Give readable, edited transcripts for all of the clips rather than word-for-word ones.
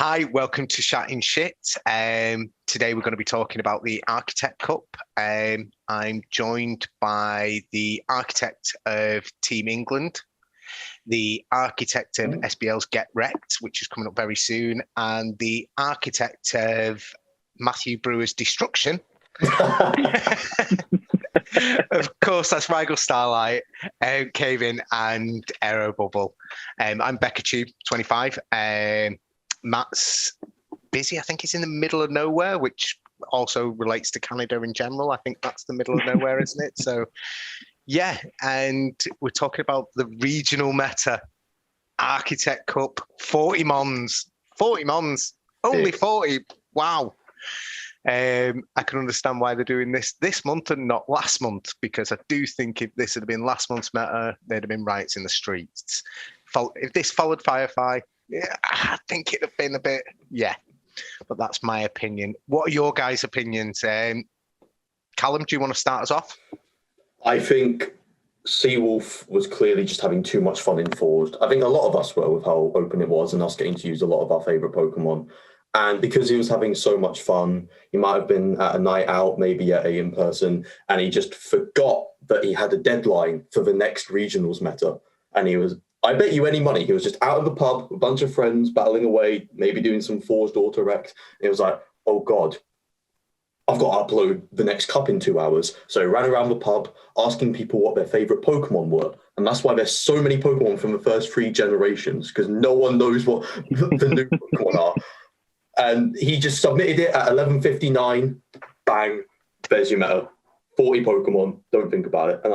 Hi, welcome to Chatting Shit. Today we're going to be talking about the Architect Cup. I'm joined by the architect of Team England, the architect of SBL's Get Wrecked, which is coming up very soon, and the architect of Matthew Brewer's Destruction. Of course, that's Rigel Starlight, Cave-In, and Aero Bubble. I'm Becca Tube, 25. Matt's busy. I think he's in the middle of nowhere, which also relates to Canada in general. I think that's the middle of nowhere, isn't it? So, yeah, and we're talking about the regional meta Architect Cup, 40 Mons, only 40. Wow. I can understand why they're doing this month and not last month, because I do think if this had been last month's meta, there'd have been riots in the streets. If this followed Firefly, yeah, I think it'd have been a bit, yeah. But that's my opinion. What are your guys' opinions? Callum, do you want to start us off? I think Seawolf was clearly just having too much fun in Forged. I think a lot of us were with how open it was and us getting to use a lot of our favourite Pokemon. And because he was having so much fun, he might have been at a night out, maybe at a in-person, and he just forgot that he had a deadline for the next regionals meta. And he was, I bet you any money, he was just out of the pub, a bunch of friends battling away, maybe doing some Forged Auto-Rect. And it was like, oh God, I've got to upload the next cup in 2 hours. So he ran around the pub asking people what their favourite Pokemon were. And that's why there's so many Pokemon from the first 3 generations, because no one knows what the new Pokemon are. And he just submitted it at 11:59. Bang, there's your meta. 40 Pokemon, don't think about it. And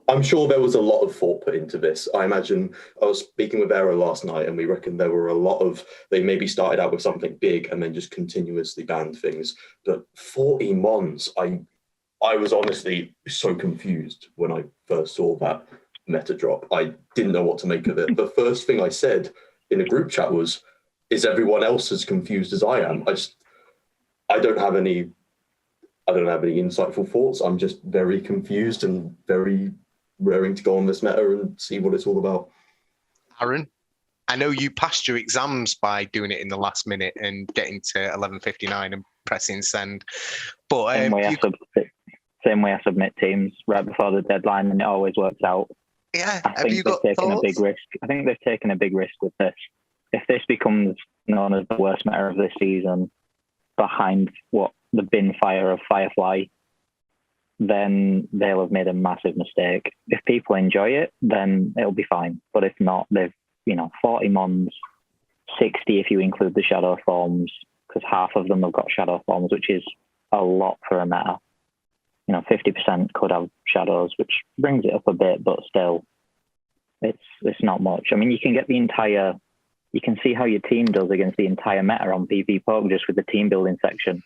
I'm sure there was a lot of thought put into this. I imagine I was speaking with Aero last night, and we reckon there were a lot of, they maybe started out with something big and then just continuously banned things. But 40 Mons, I was honestly so confused when I first saw that meta drop. I didn't know what to make of it. The first thing I said in a group chat was, is everyone else as confused as I am? I don't have any insightful thoughts. I'm just very confused and very raring to go on this meta and see what it's all about. Aaron, I know you passed your exams by doing it in the last minute and getting to 11:59 and pressing send. But same way I submit teams right before the deadline, and it always works out. Yeah, I think they've taken a big risk. I think they've taken a big risk with this. If this becomes known as the worst meta of this season, behind what the bin fire of Firefly, then they'll have made a massive mistake. If people enjoy it, then it'll be fine. But if not, they've 40 Mons, 60 if you include the shadow forms, because half of them have got shadow forms, which is a lot for a meta. 50% could have shadows, which brings it up a bit, but still, it's not much. I mean, you can get you can see how your team does against the entire meta on PV Poke just with the team building section.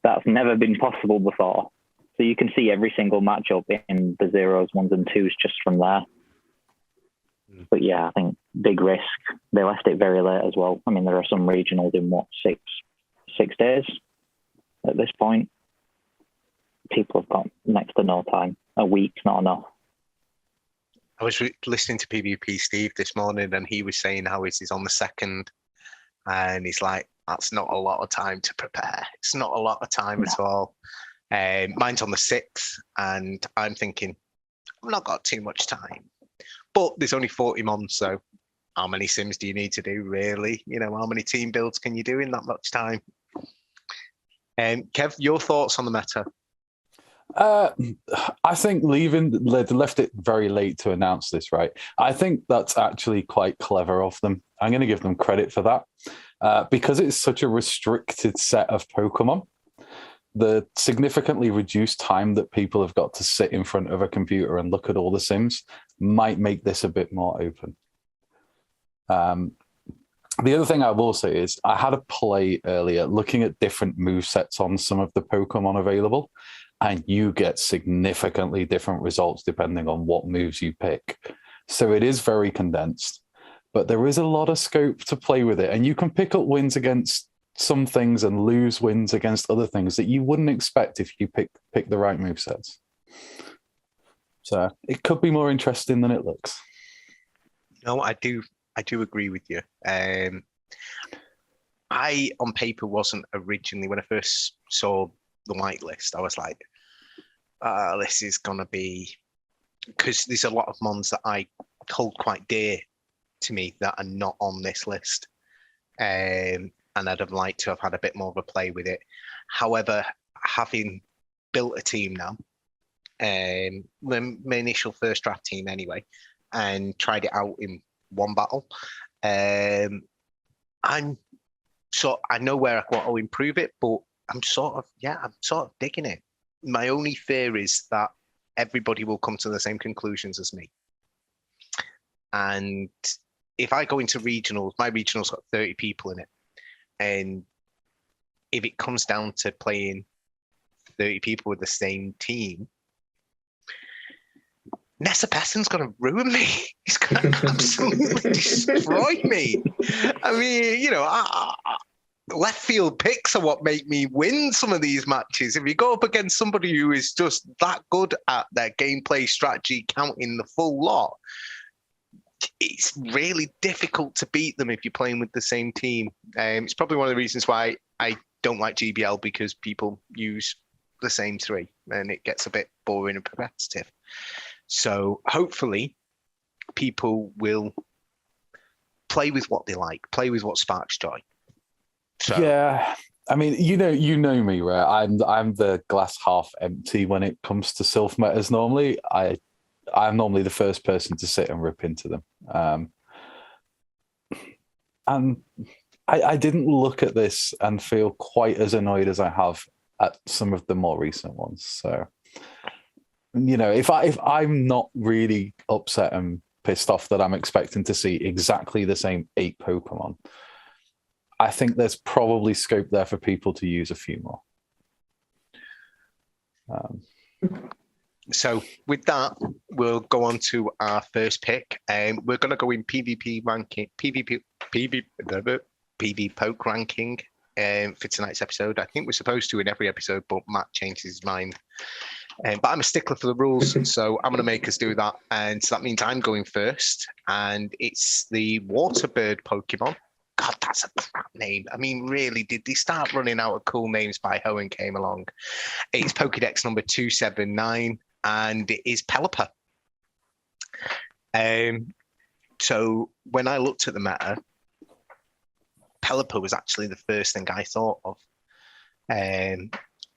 That's never been possible before. So you can see every single matchup in the 0s, 1s and 2s just from there. But yeah, I think big risk. They left it very late as well. I mean, there are some regionals in six days at this point. People have got next to no time. A week's not enough. I was listening to PvP Steve this morning, and he was saying how he's on the 2nd, and he's like, that's not a lot of time to prepare. It's not a lot of time at all. Mine's on the 6th, and I'm thinking, I've not got too much time. But there's only 40 Mons, so how many sims do you need to do, really? How many team builds can you do in that much time? Kev, your thoughts on the meta? I think they left it very late to announce this, right? I think that's actually quite clever of them. I'm going to give them credit for that because it's such a restricted set of Pokemon. The significantly reduced time that people have got to sit in front of a computer and look at all the sims might make this a bit more open. The other thing I will say is I had a play earlier looking at different movesets on some of the Pokemon available, and you get significantly different results depending on what moves you pick. So it is very condensed, but there is a lot of scope to play with it. And you can pick up wins against some things and lose wins against other things that you wouldn't expect if you pick the right movesets. So it could be more interesting than it looks. No, I do agree with you. I, on paper, wasn't originally, when I first saw the whitelist, I was like, this is going to be, because there's a lot of mons that I hold quite dear to me that are not on this list. And I'd have liked to have had a bit more of a play with it. However, having built a team now, my initial first draft team anyway, and tried it out in one battle, I know where I want to improve it, but I'm sort of digging it. My only fear is that everybody will come to the same conclusions as me. And if I go into regionals, my regional's got 30 people in it. And if it comes down to playing 30 people with the same team, Nessa Pessin's going to ruin me. He's going to absolutely destroy me. I mean, left field picks are what make me win some of these matches. If you go up against somebody who is just that good at their gameplay strategy, counting the full lot, it's really difficult to beat them if you're playing with the same team. It's probably one of the reasons why I don't like GBL, because people use the same three and it gets a bit boring and repetitive. So hopefully people will play with what they like, play with what sparks joy. So, yeah, I mean, you know me, right? I'm the glass half empty when it comes to Sylph metas. Normally, I'm normally the first person to sit and rip into them. And I didn't look at this and feel quite as annoyed as I have at some of the more recent ones. So, if I'm not really upset and pissed off that I'm expecting to see exactly the same 8 Pokemon, I think there's probably scope there for people to use a few more. So with that, we'll go on to our first pick. We're going to go in PvP ranking, PV Poke ranking for tonight's episode. I think we're supposed to in every episode, but Matt changed his mind. But I'm a stickler for the rules, so I'm going to make us do that. And so that means I'm going first. And it's the Waterbird Pokemon. God, that's a crap name. I mean, really, did they start running out of cool names by Hoenn came along? It's Pokedex number 279, and it is Pelipper. So when I looked at the meta, Pelipper was actually the first thing I thought of.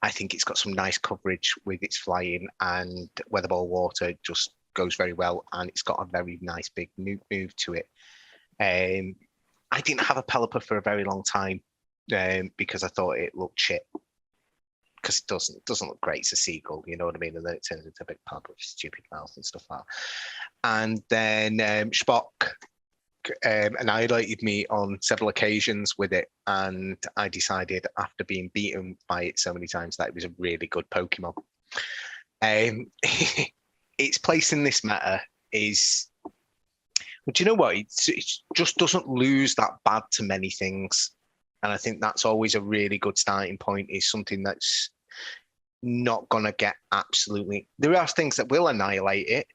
I think it's got some nice coverage with its flying, and Weather Ball Water just goes very well, and it's got a very nice big move to it. I didn't have a Pelipper for a very long time because I thought it looked shit. Because it doesn't look great. It's a seagull, you know what I mean? And then it turns into a big pug with stupid mouth and stuff like that. And then Spock annihilated me on several occasions with it, and I decided after being beaten by it so many times that it was a really good Pokemon. Its place in this meta is, but you know what? It just doesn't lose that bad to many things. And I think that's always a really good starting point, is something that's not going to get absolutely... There are things that will annihilate it,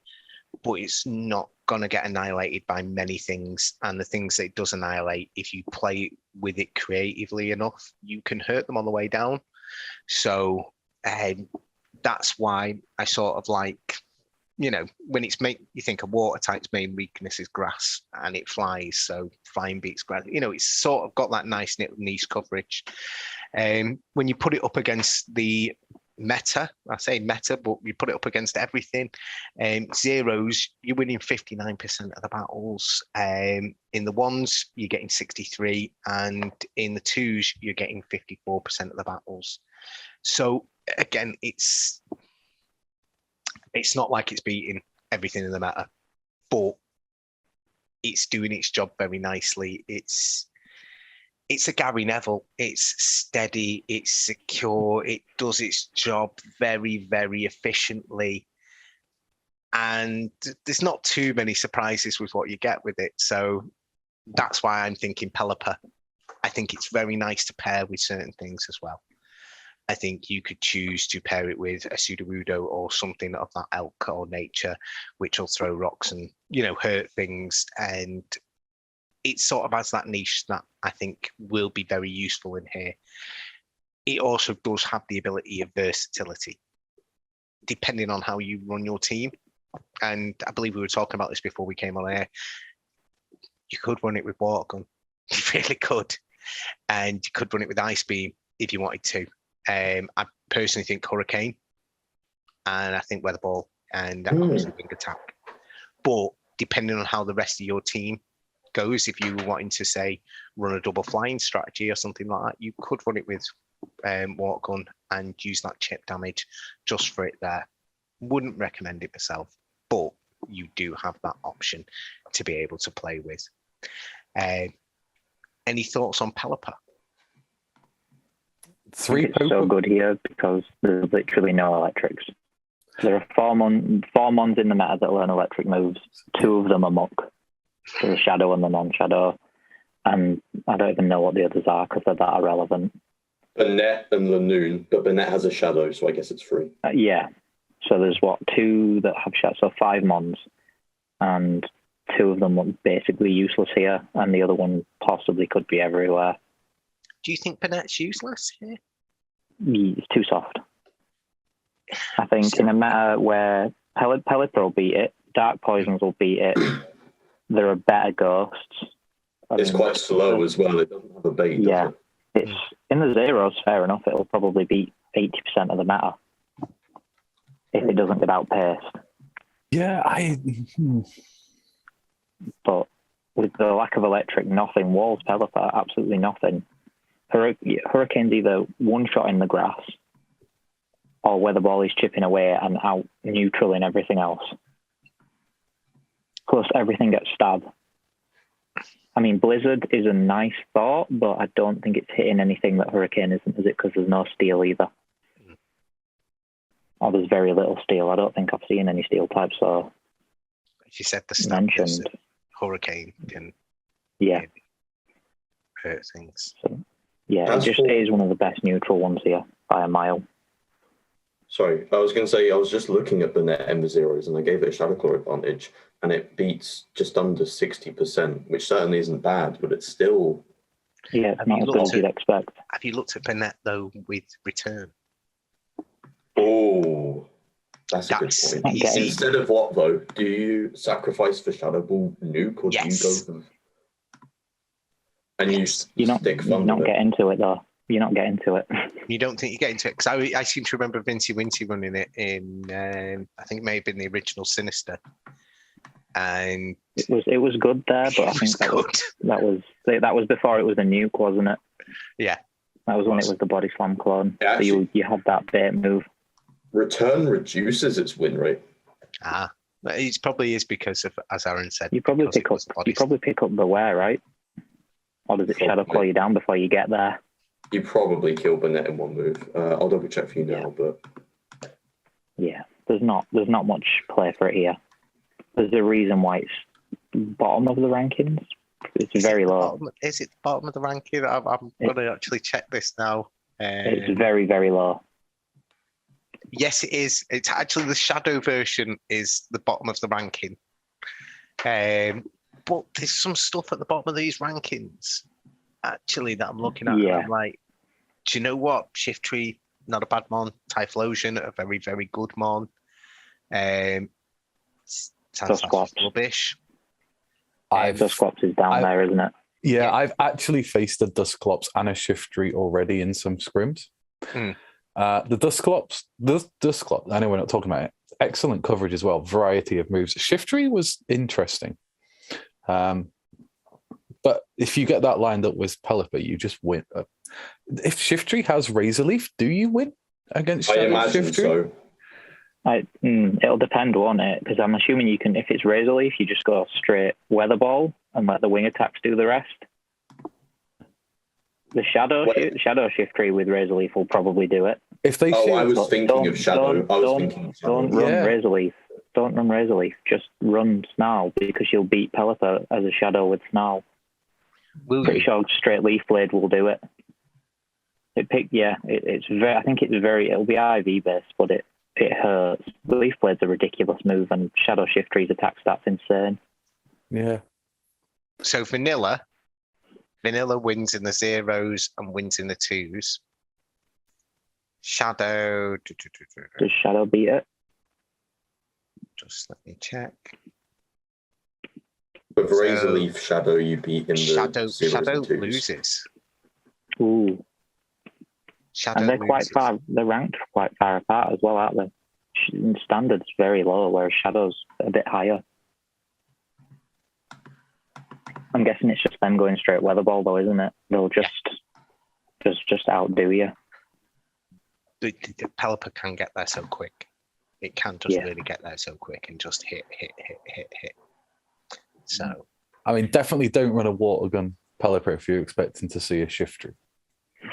but it's not going to get annihilated by many things. And the things that it does annihilate, if you play with it creatively enough, you can hurt them on the way down. So that's why I sort of like... when it's you think a water type's main weakness is grass and it flies, so flying beats grass. It's sort of got that nice niche coverage. When you put it up against the meta, I say meta, but you put it up against everything. Zeros, you're winning 59% of the battles. In the ones, you're getting 63, and in the twos, you're getting 54% of the battles. So again, it's not like it's beating everything in the meta, but it's doing its job very nicely. It's a Gary Neville. It's steady. It's secure. It does its job very, very efficiently. And there's not too many surprises with what you get with it. So that's why I'm thinking Pelipper. I think it's very nice to pair with certain things as well. I think you could choose to pair it with a Sudowoodo or something of that ilk or nature, which will throw rocks and, hurt things. And it sort of has that niche that I think will be very useful in here. It also does have the ability of versatility, depending on how you run your team. And I believe we were talking about this before we came on air. You could run it with Water Gun, you really could, and you could run it with Ice Beam if you wanted to. I personally think Hurricane, and I think Weather Ball, and obviously Wing Attack. But depending on how the rest of your team goes, if you were wanting to say run a double flying strategy or something like that, you could run it with Water Gun and use that chip damage just for it there. Wouldn't recommend it myself, but you do have that option to be able to play with. Any thoughts on Pelipper? It's so good here because there's literally no electrics. There are four mons in the meta that learn electric moves. 2 of them are muck. So the shadow and the non-shadow. And I don't even know what the others are because they're that irrelevant. Bennett and Lanoon, but Bennett has a shadow, so I guess it's free. Yeah. So there's 2 that have shadow, so 5 mons. And 2 of them are basically useless here, and the other one possibly could be everywhere. Do you think Bennett's useless here? It's too soft. I think in a meta where Pelipper will beat it, Dark Poisons will beat it, there are better ghosts. It's quite slow as well. It doesn't have a bait. Yeah. It's in the zeros, fair enough. It'll probably beat 80% of the meta if it doesn't get outpaced. Yeah, But with the lack of electric, nothing. Walls, Pelipper, absolutely nothing. Hurricane's either one shot in the grass or Weather Ball is chipping away and out neutral in everything else. Plus, everything gets stabbed. I mean, Blizzard is a nice thought, but I don't think it's hitting anything that Hurricane isn't, is it? Because there's no steel either. Or there's very little steel. I don't think I've seen any steel types. So, if you said the stats, Hurricane can hurt things. So, it just is one of the best neutral ones here by a mile. Sorry, I was going to say, I was just looking at the net Ember Zeros and I gave it a Shadow Claw advantage and it beats just under 60%, which certainly isn't bad, but it's still... Yeah, it's not as good as you'd expect. Have you looked at Bennett, though, with Return? Oh, that's a good point. Instead of what, though? Do you sacrifice for Shadow Ball Nuke or do you go for... And you're not get into it, though. You're not getting to it. You don't think you get into it? Because I seem to remember Vincy Wincy running it in, I think it may have been the original Sinister. And it was good there, but I think that was before it was a nuke, wasn't it? Yeah. That was when it was the Body Slam clone. Yeah, so you had that bait move. Return reduces its win rate. It probably is because of, as Aaron said, you probably pick up the wear, right? Or does it Shadow Claw you down before you get there? You probably kill Bennett in one move. I'll double check for you now, but yeah, there's not much play for it here. There's a reason why it's bottom of the rankings. It's very low. Is it bottom of the ranking? I'm going to actually check this now. It's very, very low. Yes, it is. It's actually the Shadow version is the bottom of the ranking. But there's some stuff at the bottom of these rankings, actually, that I'm looking at. Yeah. And I'm like, do you know what? Shift Tree, not a bad mon. Typhlosion, a very, very good mon. Dusclops. Rubbish. Dusclops is down there, isn't it? Yeah, I've actually faced a Dusclops and a Shift Tree already in some scrims. The Dusclops, I know we're not talking about it. Excellent coverage as well. Variety of moves. Shift Tree was interesting. But if you get that lined up with Pelipper, you just win. If Shift Tree has Razor Leaf, do you win against Shadow? I imagine Shift Tree? so. It'll depend, won't it? Because I'm assuming you can, if it's Razor Leaf, you just go straight Weather Ball and let the wing attacks do the rest. The Shadow Shift Tree with Razor Leaf will probably do it. If they I was thinking of Shadow. Don't run Razor Leaf. Don't run Razor Leaf. Just run Snarl because you'll beat Pelipper as a Shadow with Snarl. Pretty sure straight Leaf Blade will do it. It's very. I think it's very. It'll be IV based, but it hurts. Leaf Blade's a ridiculous move, and Shadow Shift Tree's attack stat's insane. Yeah. So vanilla wins in the 0s and wins in the 2s. Shadow. Does Shadow beat it? Just let me check. With Razor Leaf Shadow, you beat in the Shadow 0s and 2s. loses. Ooh. Shadow And they're loses. quite far. They're ranked quite far apart as well, aren't they? Standard's very low, whereas Shadow's a bit higher. I'm guessing it's just them going straight weather ball, though, isn't it? They'll just outdo you. The Pelipper can get there so quick. It can just really get there so quick and just hit. So, I mean, definitely don't run a water gun Pelipper if you're expecting to see a shifter.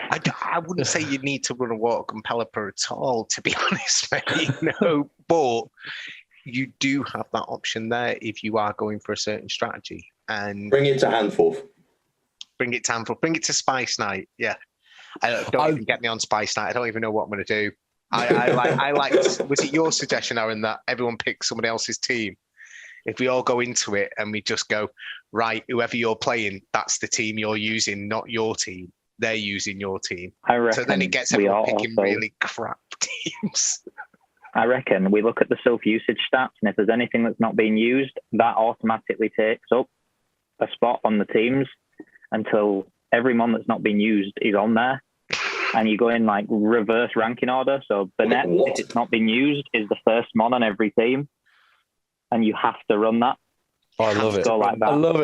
I wouldn't say you need to run a water gun Pelipper at all, to be honest, mate. No, but you do have that option there if you are going for a certain strategy. And bring it to Handful. Bring it to Spice Night. Yeah, don't even get me on Spice Night. I don't even know what I'm going to do. I like. Was it your suggestion, Aaron, that everyone picks somebody else's team? If we all go into it and we just go, right, whoever you're playing, that's the team you're using, not your team. They're using your team. I reckon. So then it gets everyone picking really crap teams. I reckon we look at the self-usage stats, and if there's anything that's not being used, that automatically takes up a spot on the teams until every mon that's not being used is on there. And you go in like reverse ranking order. So Burnett, if it's not being used, is the first mon on every team. And you have to run that. Oh, I love it. Like that. I love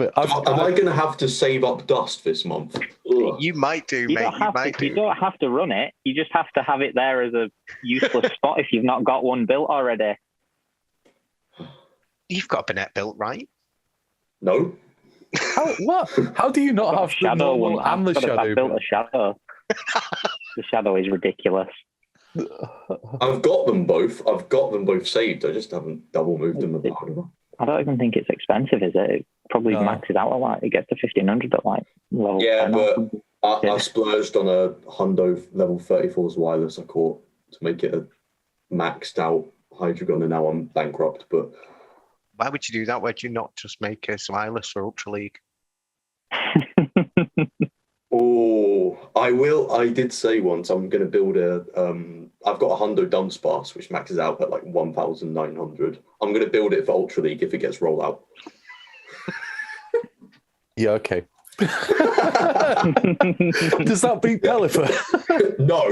it. Am I going to have to save up dust this month? Ugh. You might do, mate. You don't have to run it. You just have to have it there as a useless spot if you've not got one built already. You've got a Burnett built, right? No. What? How do you not have the Shadow normal one? and the Shadow? I've built a Shadow. The Shadow is ridiculous. I've got them both. Saved. I just haven't double moved them about. I don't even think it's expensive, is it? It probably maxes out a lot. It gets to 1500 at like level 10. But I splurged on a Hundo level 34's wireless I caught to make it a maxed out Hydreigon, and now I'm bankrupt. But why would you do that? Why'd you not just make a wireless for Ultra League? Oh, I will. I did say once I'm going to build I've got a Hundo Dunsparce which maxes out at like 1,900. I'm going to build it for Ultra League if it gets rolled out. Yeah, okay. Does that beat Pelipper? No.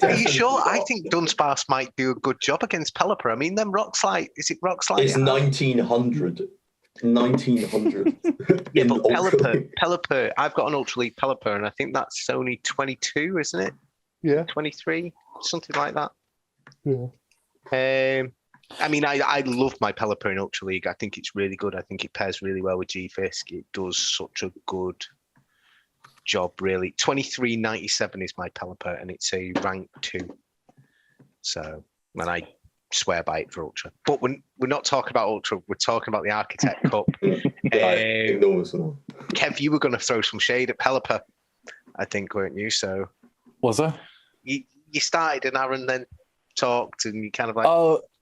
Are you sure? I think Dunsparce might do a good job against Pelipper. I mean, them Rock Slide. Is it Rock Slide? It's 1,900. 1,900. Yeah, but Pelipper, I've got an Ultra League Pelipper, and I think that's only 22, isn't it? Yeah. 23, something like that. Yeah. I mean, I love my Pelipper in Ultra League. I think it's really good. I think it pairs really well with G-Fisk. It does such a good job, really. 2397 is my Pelipper, and it's a rank 2. So, and I swear by it for Ultra. But we're not talking about Ultra. We're talking about the Architect Cup. Kev, you were going to throw some shade at Pelipper, I think, weren't you? So was I? You started, and Aaron then talked, and you kind of like...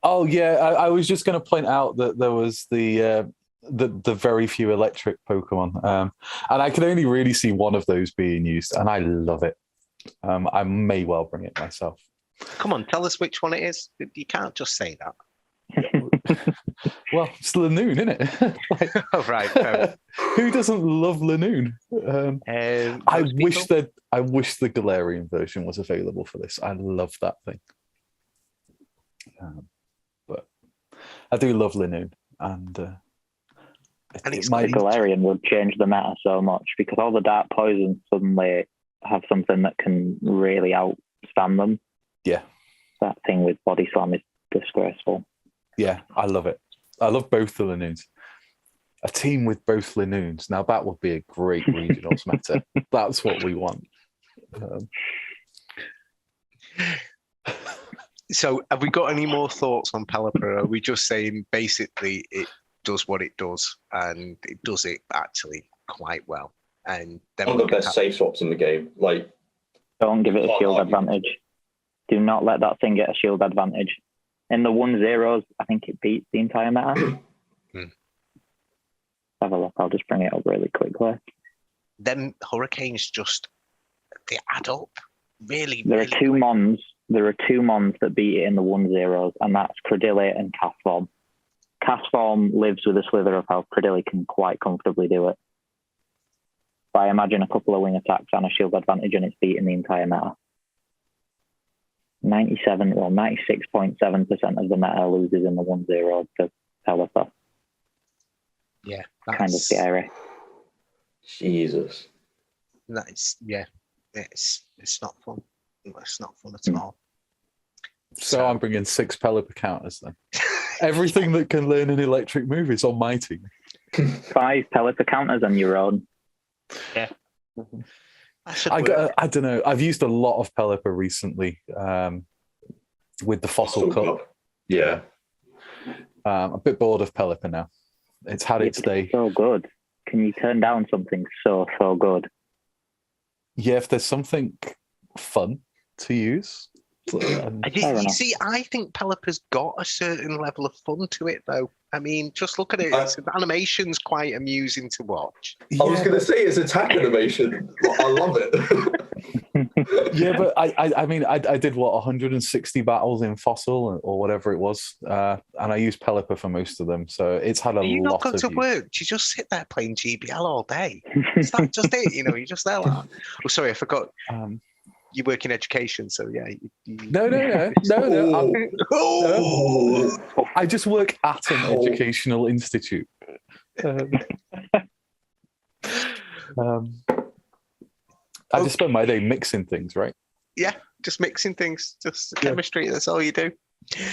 Oh yeah. I was just going to point out that there was the very few electric Pokemon, and I can only really see one of those being used, and I love it. I may well bring it myself. Come on, tell us which one it is. You can't just say that. Well, it's Lanoon, isn't it? Like, oh, right. Who doesn't love Lanoon? I wish the Galarian version was available for this. I love that thing. But I do love Lanoon, and the Galarian would change the meta so much because all the dark poisons suddenly have something that can really outstand them. Yeah. That thing with Body Slam is disgraceful. Yeah, I love it. I love both the Lanoons. A team with both Lanoons. Now that would be a great regionals meta. That's what we want. So have we got any more thoughts on Pelipper? Are we just saying basically it does what it does, and it does it actually quite well? And then one of the best safe swaps in the game. Like, don't give it a shield advantage. Do not let that thing get a shield advantage. In the 1-0s, I think it beats the entire meta. have a look. I'll just bring it up really quickly. Them hurricanes they add up really. There really are two quick. mons. There are two mons that beat it in the 1-0s, and that's Cradily and Castform. Castform lives with a slither of health. Cradily can quite comfortably do it. But I imagine a couple of wing attacks and a shield advantage, and it's beating the entire meta. 96.7% of the meta loses in the 1-0 to Pelipper. Yeah, Kind of scary. Jesus. It's not fun. It's not fun at all. So I'm bringing 6 Pelipper counters then. Everything that can learn an electric move is on my team. 5 Pelipper counters on your own. Yeah. I don't know. I've used a lot of Pelipper recently with the Fossil Cup. Yeah. A bit bored of Pelipper now. It's had its day. So good. Can you turn down something so good? Yeah, if there's something fun to use. You see, I think Pelipper's got a certain level of fun to it, though. I mean, just look at it. The animation's quite amusing to watch. I was going to say it's attack animation. I love it. Yeah, but I mean, I did 160 battles in Fossil or whatever it was, and I used Pelipper for most of them. So it's had a lot of. You not go to work? You just sit there playing GBL all day. Is that just it? You're just there. Like, oh, sorry, I forgot. You work in education, so yeah. No. I just work at an educational institute. I just spend my day mixing things, right? Yeah, just mixing things, just chemistry. That's all you do.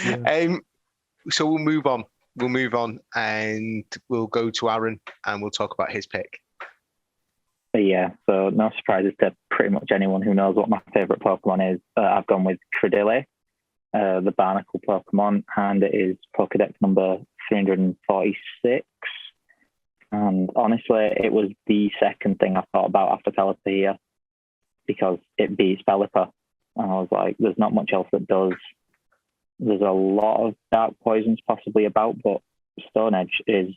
Yeah. So we'll move on. And we'll go to Aaron, and we'll talk about his pick. Yeah, so no surprises to pretty much anyone who knows what my favourite Pokemon is. I've gone with Cradily, the Barnacle Pokemon, and it is Pokedex number 346. And honestly, it was the second thing I thought about after Pelipper here, because it beats Pelipper. And I was like, there's not much else that does. There's a lot of dark poisons possibly about, but Stone Edge is,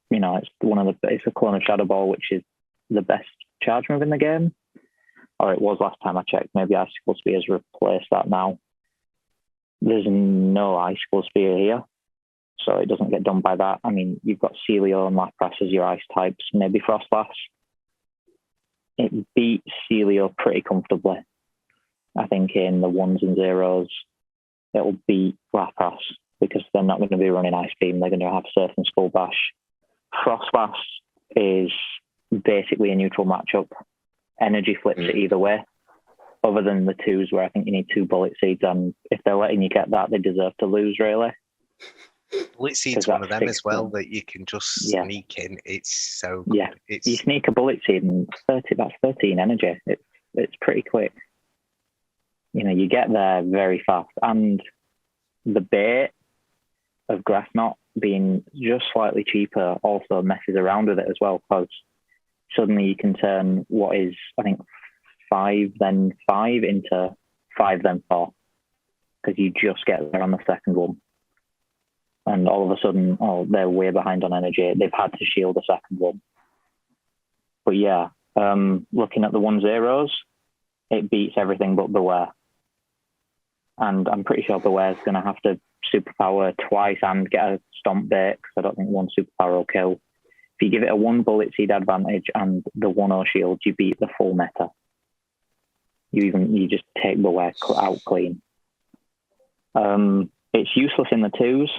it's a clone of Shadow Ball, which is the best charge move in the game, or it was last time I checked. Maybe Icicle Spear has replaced that now. There's no Icicle Spear here, so it doesn't get done by that. I mean, you've got Celio and Lapras as your ice types, maybe Frostlass. It beats Celio pretty comfortably. I think in the 1s and 0s, it'll beat Lapras because they're not going to be running Ice Beam. They're going to have Surf and Skull Bash. Frostlass is basically a neutral matchup. Energy flips it either way, other than the 2s where I think you need 2 Bullet Seeds, and if they're letting you get that, they deserve to lose, really. Bullet Seed's one of them as well that you can just sneak in. It's so good. Yeah, you sneak a Bullet Seed and that's 13 energy. It's pretty quick. You get there very fast, and the bait of Grass Knot being just slightly cheaper also messes around with it as well, because suddenly you can turn what is, I think, 5 then 5 into 5 then 4, because you just get there on the second one. And all of a sudden, they're way behind on energy. They've had to shield the second one. But yeah, looking at the 1-0s, it beats everything but Beware. And I'm pretty sure Beware's going to have to superpower twice and get a Stomp bait, because I don't think one superpower will kill. If you give it a 1 Bullet Seed advantage and the 1-0 shield, you beat the full meta. You just take Beware out clean. It's useless in the 2s.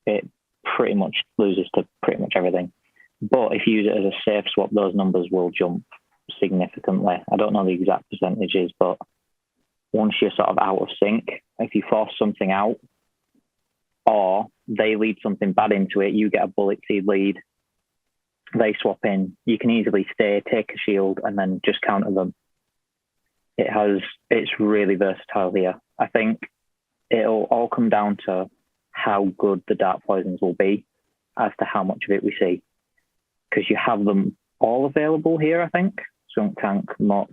It pretty much loses to pretty much everything. But if you use it as a safe swap, those numbers will jump significantly. I don't know the exact percentages, but once you're sort of out of sync, if you force something out or they lead something bad into it, you get a Bullet Seed lead, they swap in, you can easily stay, take a shield, and then just counter them. It's really versatile here. I think it'll all come down to how good the dark poisons will be as to how much of it we see. Because you have them all available here, I think. Skunk Tank, Muck,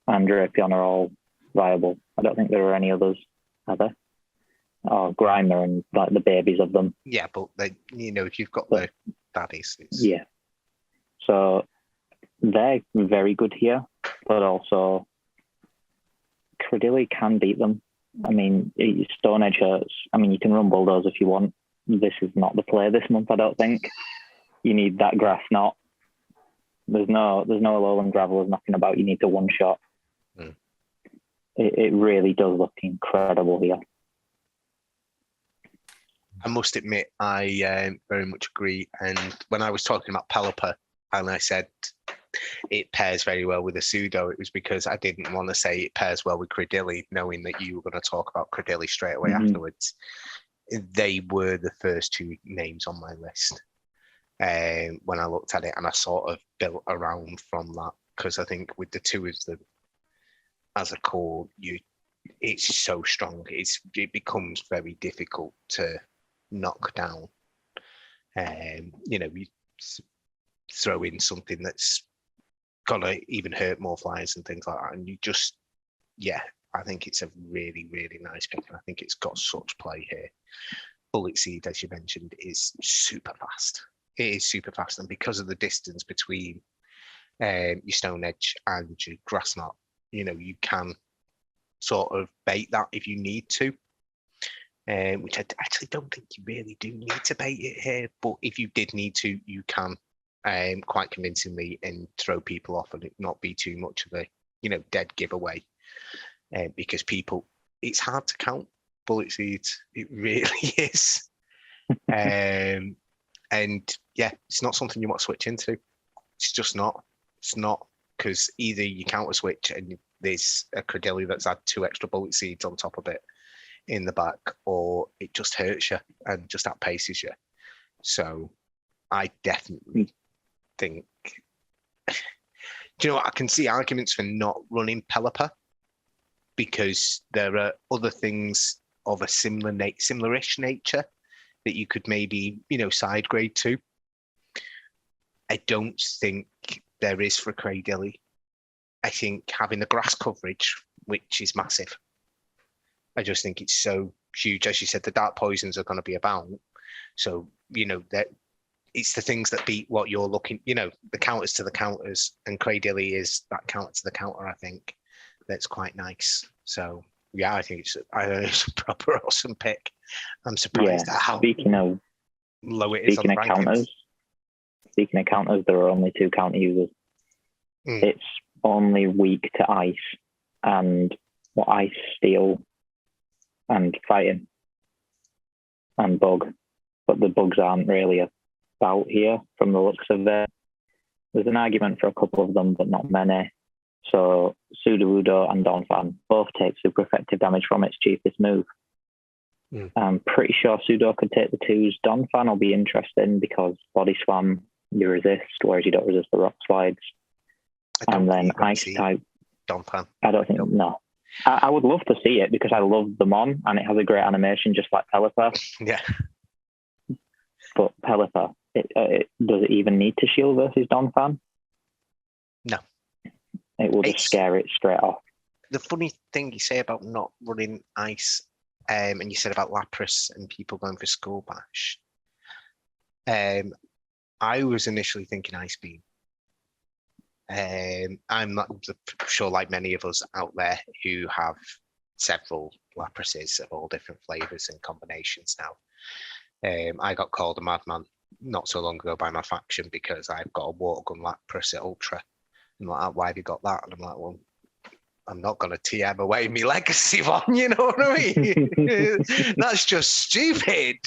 and Drapion are all viable. I don't think there are any others, are there? Or Grimer and like the babies of them. Yeah, but if you've got the That is. Yeah. So they're very good here, but also Cradily can beat them. I mean, Stone Edge hurts. I mean, you can run Bulldoze if you want. This is not the play this month, I don't think. You need that grass knot. There's no lowland gravelers knocking about. You need the one shot. It really does look incredible here. I must admit, I very much agree. And when I was talking about Pelipper, and I said it pairs very well with a pseudo, it was because I didn't want to say it pairs well with Cradily, knowing that you were going to talk about Cradily straight away afterwards. They were the first two names on my list when I looked at it, and I sort of built around from that, because I think with the two of them as a core, it's so strong. It becomes very difficult to knock down. You throw in something that's gonna even hurt more flyers and things like that, and you just, I think it's a really, really nice pick, and I think it's got such play here. Bullet Seed, as you mentioned, is super fast. It is super fast, and because of the distance between your Stone Edge and your Grass Knot, you can sort of bait that if you need to, which I actually don't think you really do need to bait it here, but if you did need to, you can quite convincingly and throw people off and it not be too much of a dead giveaway, because it's hard to count Bullet Seeds. It really is. And it's not something you want to switch into. It's just not. It's not, because either you counter switch and there's a Cradily that's had 2 extra Bullet Seeds on top of it in the back, or it just hurts you and just outpaces you. So I definitely think, do you know what? I can see arguments for not running Pelipper, because there are other things of a similar-ish nature that you could maybe, side grade to. I don't think there is for Cradily. I think having the grass coverage, which is massive, I just think it's so huge. As you said, the dark poisons are going to be about. So, that it's the things that beat what you're looking, the counters to the counters, and Cradily is that counter to the counter, I think. That's quite nice. So, I think it's a proper awesome pick. I'm surprised at how low it is on the rankings. Speaking of counters, there are only 2 counter users. It's only weak to ice and ice, steel, and fighting, and bug. But the bugs aren't really about here from the looks of it. There's an argument for a couple of them, but not many. So Sudowoodo and Donphan both take super effective damage from its cheapest move. I'm pretty sure Pseudo could take the 2s. Donphan will be interesting because Body Slam you resist, whereas you don't resist the rock slides. And then Ice type. Donphan. I don't think, no. I would love to see it because I love the Mon and it has a great animation just like Pelipper. Yeah. But Pelipper, does it even need to shield versus Donphan? No. It will just scare it straight off. The funny thing you say about not running ice, and you said about Lapras and people going for Skull Bash. I was initially thinking Ice Beam. I'm not sure, like many of us out there who have several Laprases of all different flavors and combinations now. I got called a madman not so long ago by my faction because I've got a water gun Lapras at Ultra. I'm like, why have you got that? And I'm like, well, I'm not going to TM away my legacy one, you know what I mean? That's just stupid.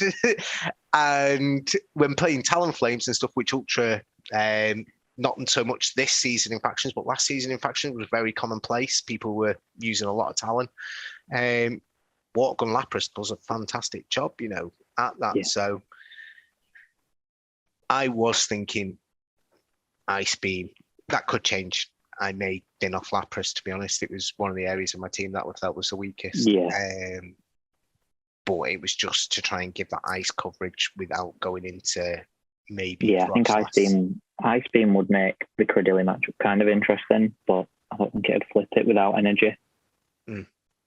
And when playing Talonflames and stuff, which Ultra, not so much this season in factions, but last season in factions was very commonplace. People were using a lot of Talon. Watergun Lapras does a fantastic job, at that. Yeah. So I was thinking Ice Beam. That could change. I may bin off Lapras, to be honest. It was one of the areas of my team that I felt was the weakest. Yeah. But it was just to try and give that ice coverage without going into maybe. Yeah, I think Ice Beam would make the Cradily matchup kind of interesting, but I don't think it'd flip it without energy.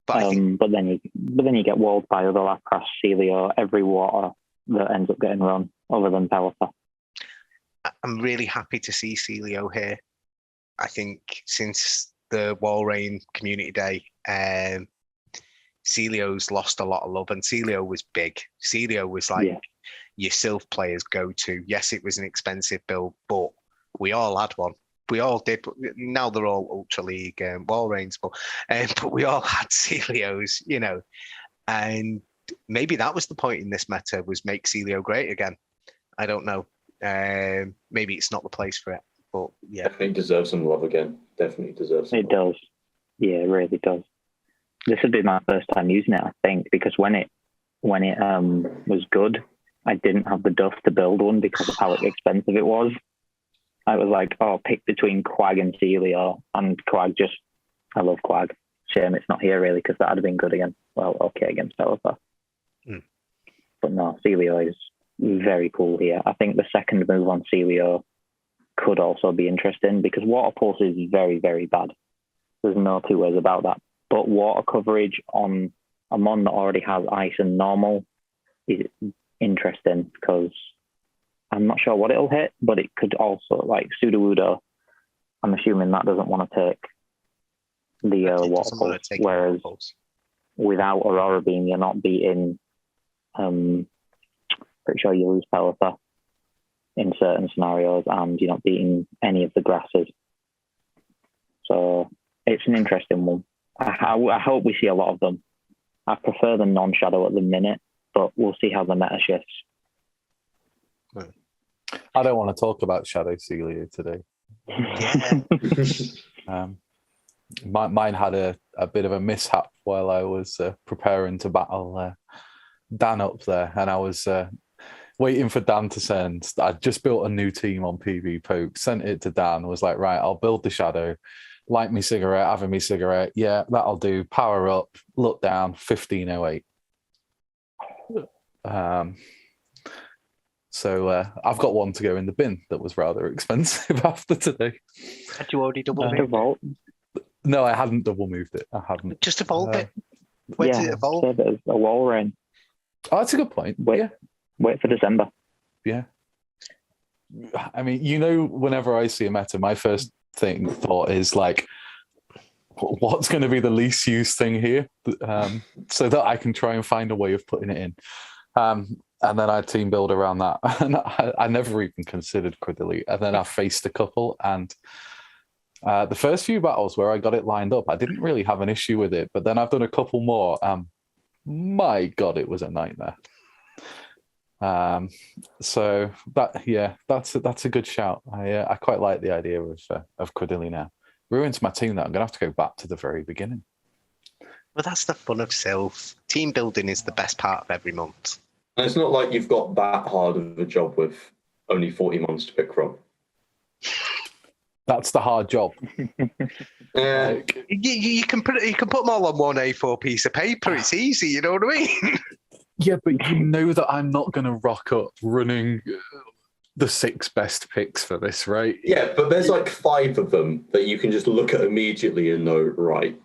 But then you get walled by other Lapras, Celio, every water that ends up getting run other than Pelipper. I'm really happy to see Celio here. I think since the Walrein Community Day, Celio's lost a lot of love, and Celio was big. Celio was like your Sylph players' go-to. Yes, it was an expensive build, but we all had one. We all did. Now they're all Ultra League Walreins, but we all had Celios, you know. And maybe that was the point in this meta, was make Celio great again. I don't know. Maybe it's not the place for it, but yeah. Definitely deserves some love again. Definitely deserves some It love. does. Yeah, it really does. This would be my first time using it, I think, because when it was good, I didn't have the duff to build one because of how expensive it was. I was like, oh, pick between Quag and Celio, and Quag I love Quag. Shame it's not here really, because that would have been good again. Well, okay, against Pelipper. But no, Celio is very cool here. I think the second move on Celio could also be interesting, because Water Pulse is very, very bad. There's no two ways about that. But water coverage on a mon that already has ice and normal is interesting, because I'm not sure what it'll hit, but it could also, like Sudowoodo, I'm assuming that doesn't want to take the water pulse, whereas without Aurora Beam, you're not beating, pretty sure you lose Pelipper in certain scenarios, and you're not beating any of the grasses. So it's an interesting one. I hope we see a lot of them. I prefer the non-shadow at the minute, but we'll see how the meta shifts. I don't want to talk about Shadow Celio today. Yeah. Mine had a bit of a mishap while I was preparing to battle Dan up there, and I was waiting for Dan to send. I just built a new team on PV Poke, sent it to Dan, was like, right, I'll build the Shadow, light me cigarette, having me cigarette, yeah, that'll do, power up, look down, 1508. So I've got one to go in the bin that was rather expensive after today. Had you already double moved evolve? No, I hadn't double moved it. I hadn't. Just evolve it. Where did it evolve? Save it as a Walrein. Oh, that's a good point. Wait for December. Yeah. I mean, you know, whenever I see a meta, my first thought is like, what's going to be the least used thing here, so that I can try and find a way of putting it in. And then I team build around that. And I never even considered Cradily. And then I faced a couple, and the first few battles where I got it lined up, I didn't really have an issue with it. But then I've done a couple more. My God, it was a nightmare. So that's a good shout. I quite like the idea of Cradily now. Ruins my team, though. I'm gonna have to go back to the very beginning. Well, that's the fun of Sylph. Team building is the best part of every month. And it's not like you've got that hard of a job with only 40 months to pick from. That's the hard job. You can put them all on one A4 piece of paper. It's easy, you know what I mean? Yeah, but you know that I'm not going to rock up running the 6 best picks for this, right? Yeah, but there's like 5 of them that you can just look at immediately and know, right,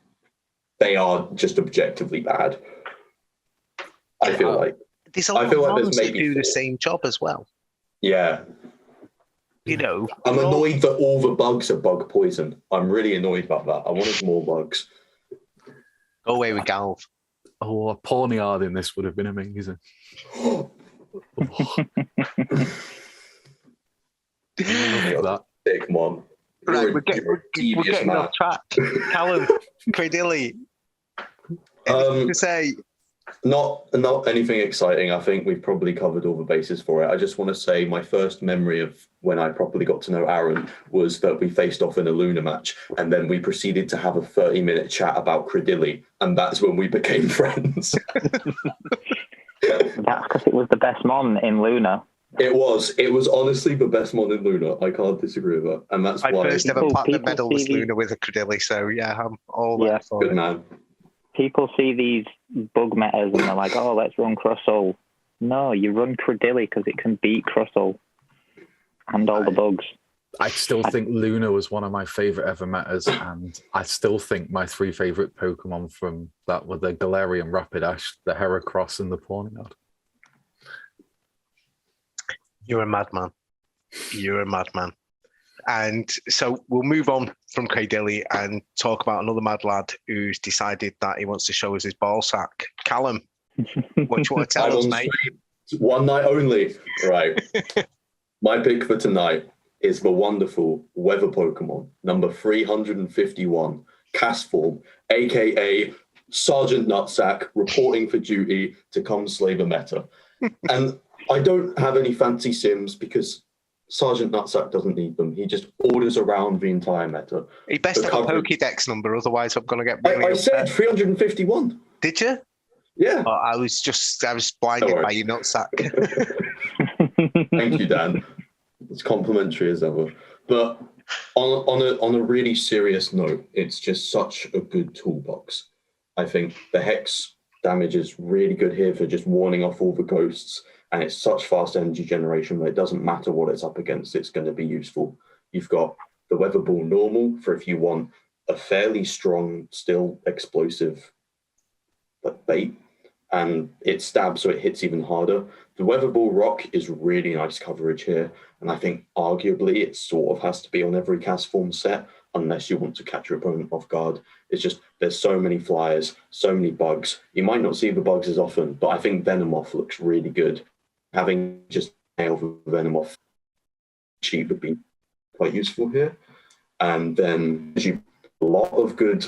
they are just objectively bad. I feel like. There's a lot of ones that do the same job as well. Yeah. You know. I'm annoyed that all the bugs are bug poison. I'm really annoyed about that. I wanted more bugs. Go away with Galv. Oh, a Pawniard in this would have been amazing. That. Come on. Right, we're getting off track. Callum, Cradily. Anything to say? Not anything exciting. I think we've probably covered all the bases for it. I just want to say my first memory of when I properly got to know Aaron was that we faced off in a Luna match, and then we proceeded to have a 30-minute chat about Cradily, and that's when we became friends. That's because it was the best mon in Luna. It was honestly the best mon in Luna. I can't disagree with that, and that's why. My first ever platinum medal was Luna with a Cradily, so yeah, I'm all there for it. Good man. People see these bug metas and they're like, oh, let's run Crustle. No, you run Cradily because it can beat Crustle and all the bugs. I still think Luna was one of my favourite ever metas, and I still think my 3 favourite Pokemon from that were the Galarian Rapidash, the Heracross, and the Pawniard. You're a madman. You're a madman. And so we'll move on from Cradily and talk about another mad lad who's decided that he wants to show us his ball sack. Callum, what do you want to tell us, mate? One night only. Right. My pick for tonight is the wonderful weather Pokemon, number 351, Castform, aka Sergeant Nutsack, reporting for duty to come slay the meta. And I don't have any fancy sims because Sergeant Nutsack doesn't need them. He just orders around the entire meta. You best have a Pokédex number, otherwise I'm going to get really I said 351. Did you? Yeah. I was blinded by your nutsack. Thank you, Dan. It's complimentary as ever. But on a really serious note, it's just such a good toolbox. I think the Hex damage is really good here for just warning off all the ghosts, and it's such fast energy generation that it doesn't matter what it's up against, it's going to be useful. You've got the Weather Ball normal for if you want a fairly strong, still explosive bait, and it stabs so it hits even harder. The Weather Ball Rock is really nice coverage here, and I think arguably it sort of has to be on every Castform set unless you want to catch your opponent off guard. It's just there's so many flyers, so many bugs. You might not see the bugs as often, but I think Venomoth looks really good. Having just nailed the Venomoth cheap would be quite useful here. And then a lot of good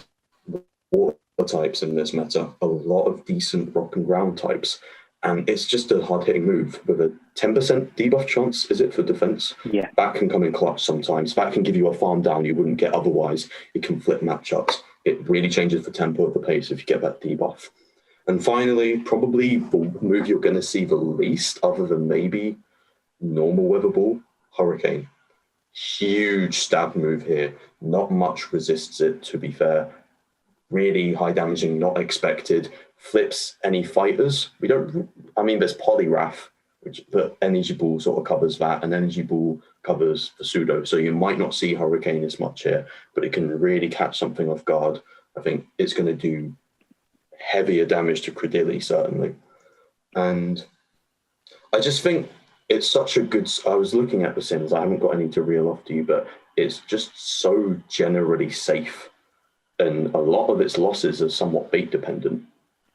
water types in this meta, a lot of decent rock and ground types. And it's just a hard-hitting move with a 10% debuff chance, is it, for defense? Yeah. That can come in clutch sometimes. That can give you a farm down you wouldn't get otherwise. It can flip matchups. It really changes the tempo of the pace if you get that debuff. And finally, probably the move you're going to see the least, other than maybe normal Weather Ball, Hurricane. Huge stab move here. Not much resists it, to be fair. Really high damaging, not expected. Flips any fighters. There's Poliwrath, which the Energy Ball sort of covers that, and Energy Ball covers the Pseudo. So you might not see Hurricane as much here, but it can really catch something off guard. I think it's going to do heavier damage to Cradily, certainly. And I just think it's such a good... I was looking at the Sims. I haven't got any to reel off to you, but it's just so generally safe. And a lot of its losses are somewhat bait dependent.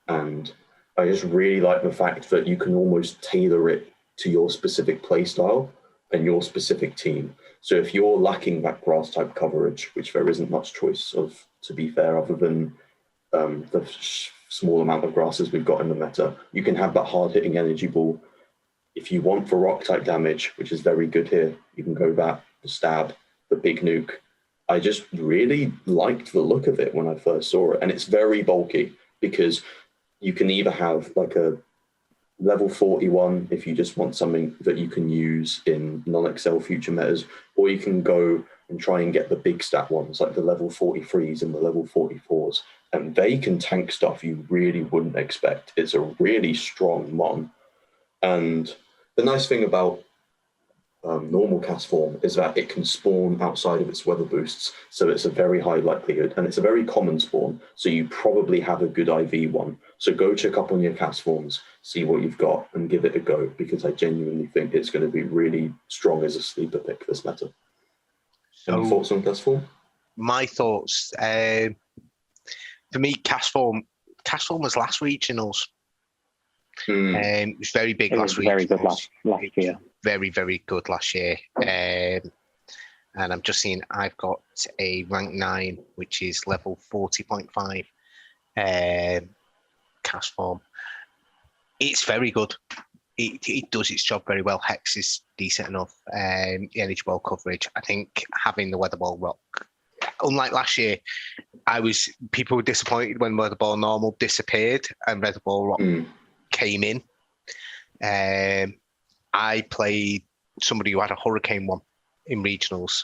And I just really like the fact that you can almost tailor it to your specific play style and your specific team. So if you're lacking that grass type coverage, which there isn't much choice of, to be fair, other than the small amount of grasses we've got in the meta, you can have that hard hitting Energy Ball. If you want for rock type damage, which is very good here, you can go that, the stab, the big nuke. I just really liked the look of it when I first saw it. And it's very bulky because you can either have like a level 41 if you just want something that you can use in non-Excel future metas, or you can go and try and get the big stat ones like the level 43s and the level 44s. And they can tank stuff you really wouldn't expect. It's a really strong mon. And the nice thing about normal Castform is that it can spawn outside of its weather boosts, so it's a very high likelihood, and it's a very common spawn, so you probably have a good IV one. So go check up on your Castforms, see what you've got, and give it a go, because I genuinely think it's going to be really strong as a sleeper pick this meta. Any thoughts on Castform? My thoughts, for me, Castform was last regionals. It was very big last week. Very good last year. Very, very good last year. And I'm just seeing I've got a rank 9, which is level 40.5 Castform. It's very good. It does its job very well. Hex is decent enough. Energy Ball coverage. I think having the Weather Ball Rock, unlike last year, people were disappointed when Weather Ball Normal disappeared and Weather Ball Rock came in. I played somebody who had a Hurricane one in regionals,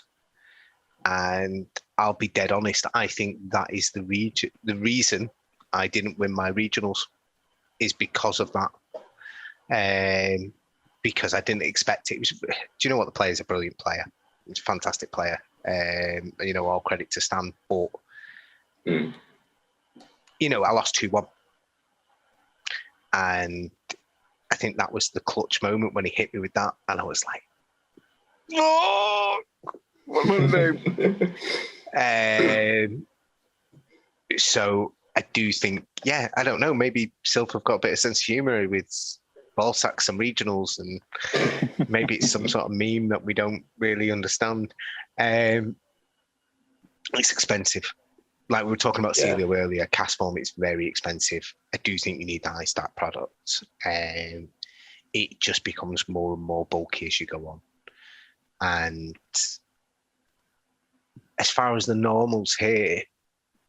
and I'll be dead honest, I think that is the reason I didn't win my regionals is because of that. Because I didn't expect it. Do you know what? The player's a brilliant player. He's a fantastic player. All credit to Stan, but I lost 2-1. And I think that was the clutch moment when he hit me with that. And I was like, Oh, what am I do? So I do think, yeah, I don't know. Maybe Sylph have got a bit of sense of humour with ball sacks and regionals, and maybe it's some sort of meme that we don't really understand. It's expensive. Like we were talking about Celio earlier, Castform is very expensive. I do think you need the high stat product. It just becomes more and more bulky as you go on. And as far as the normals here,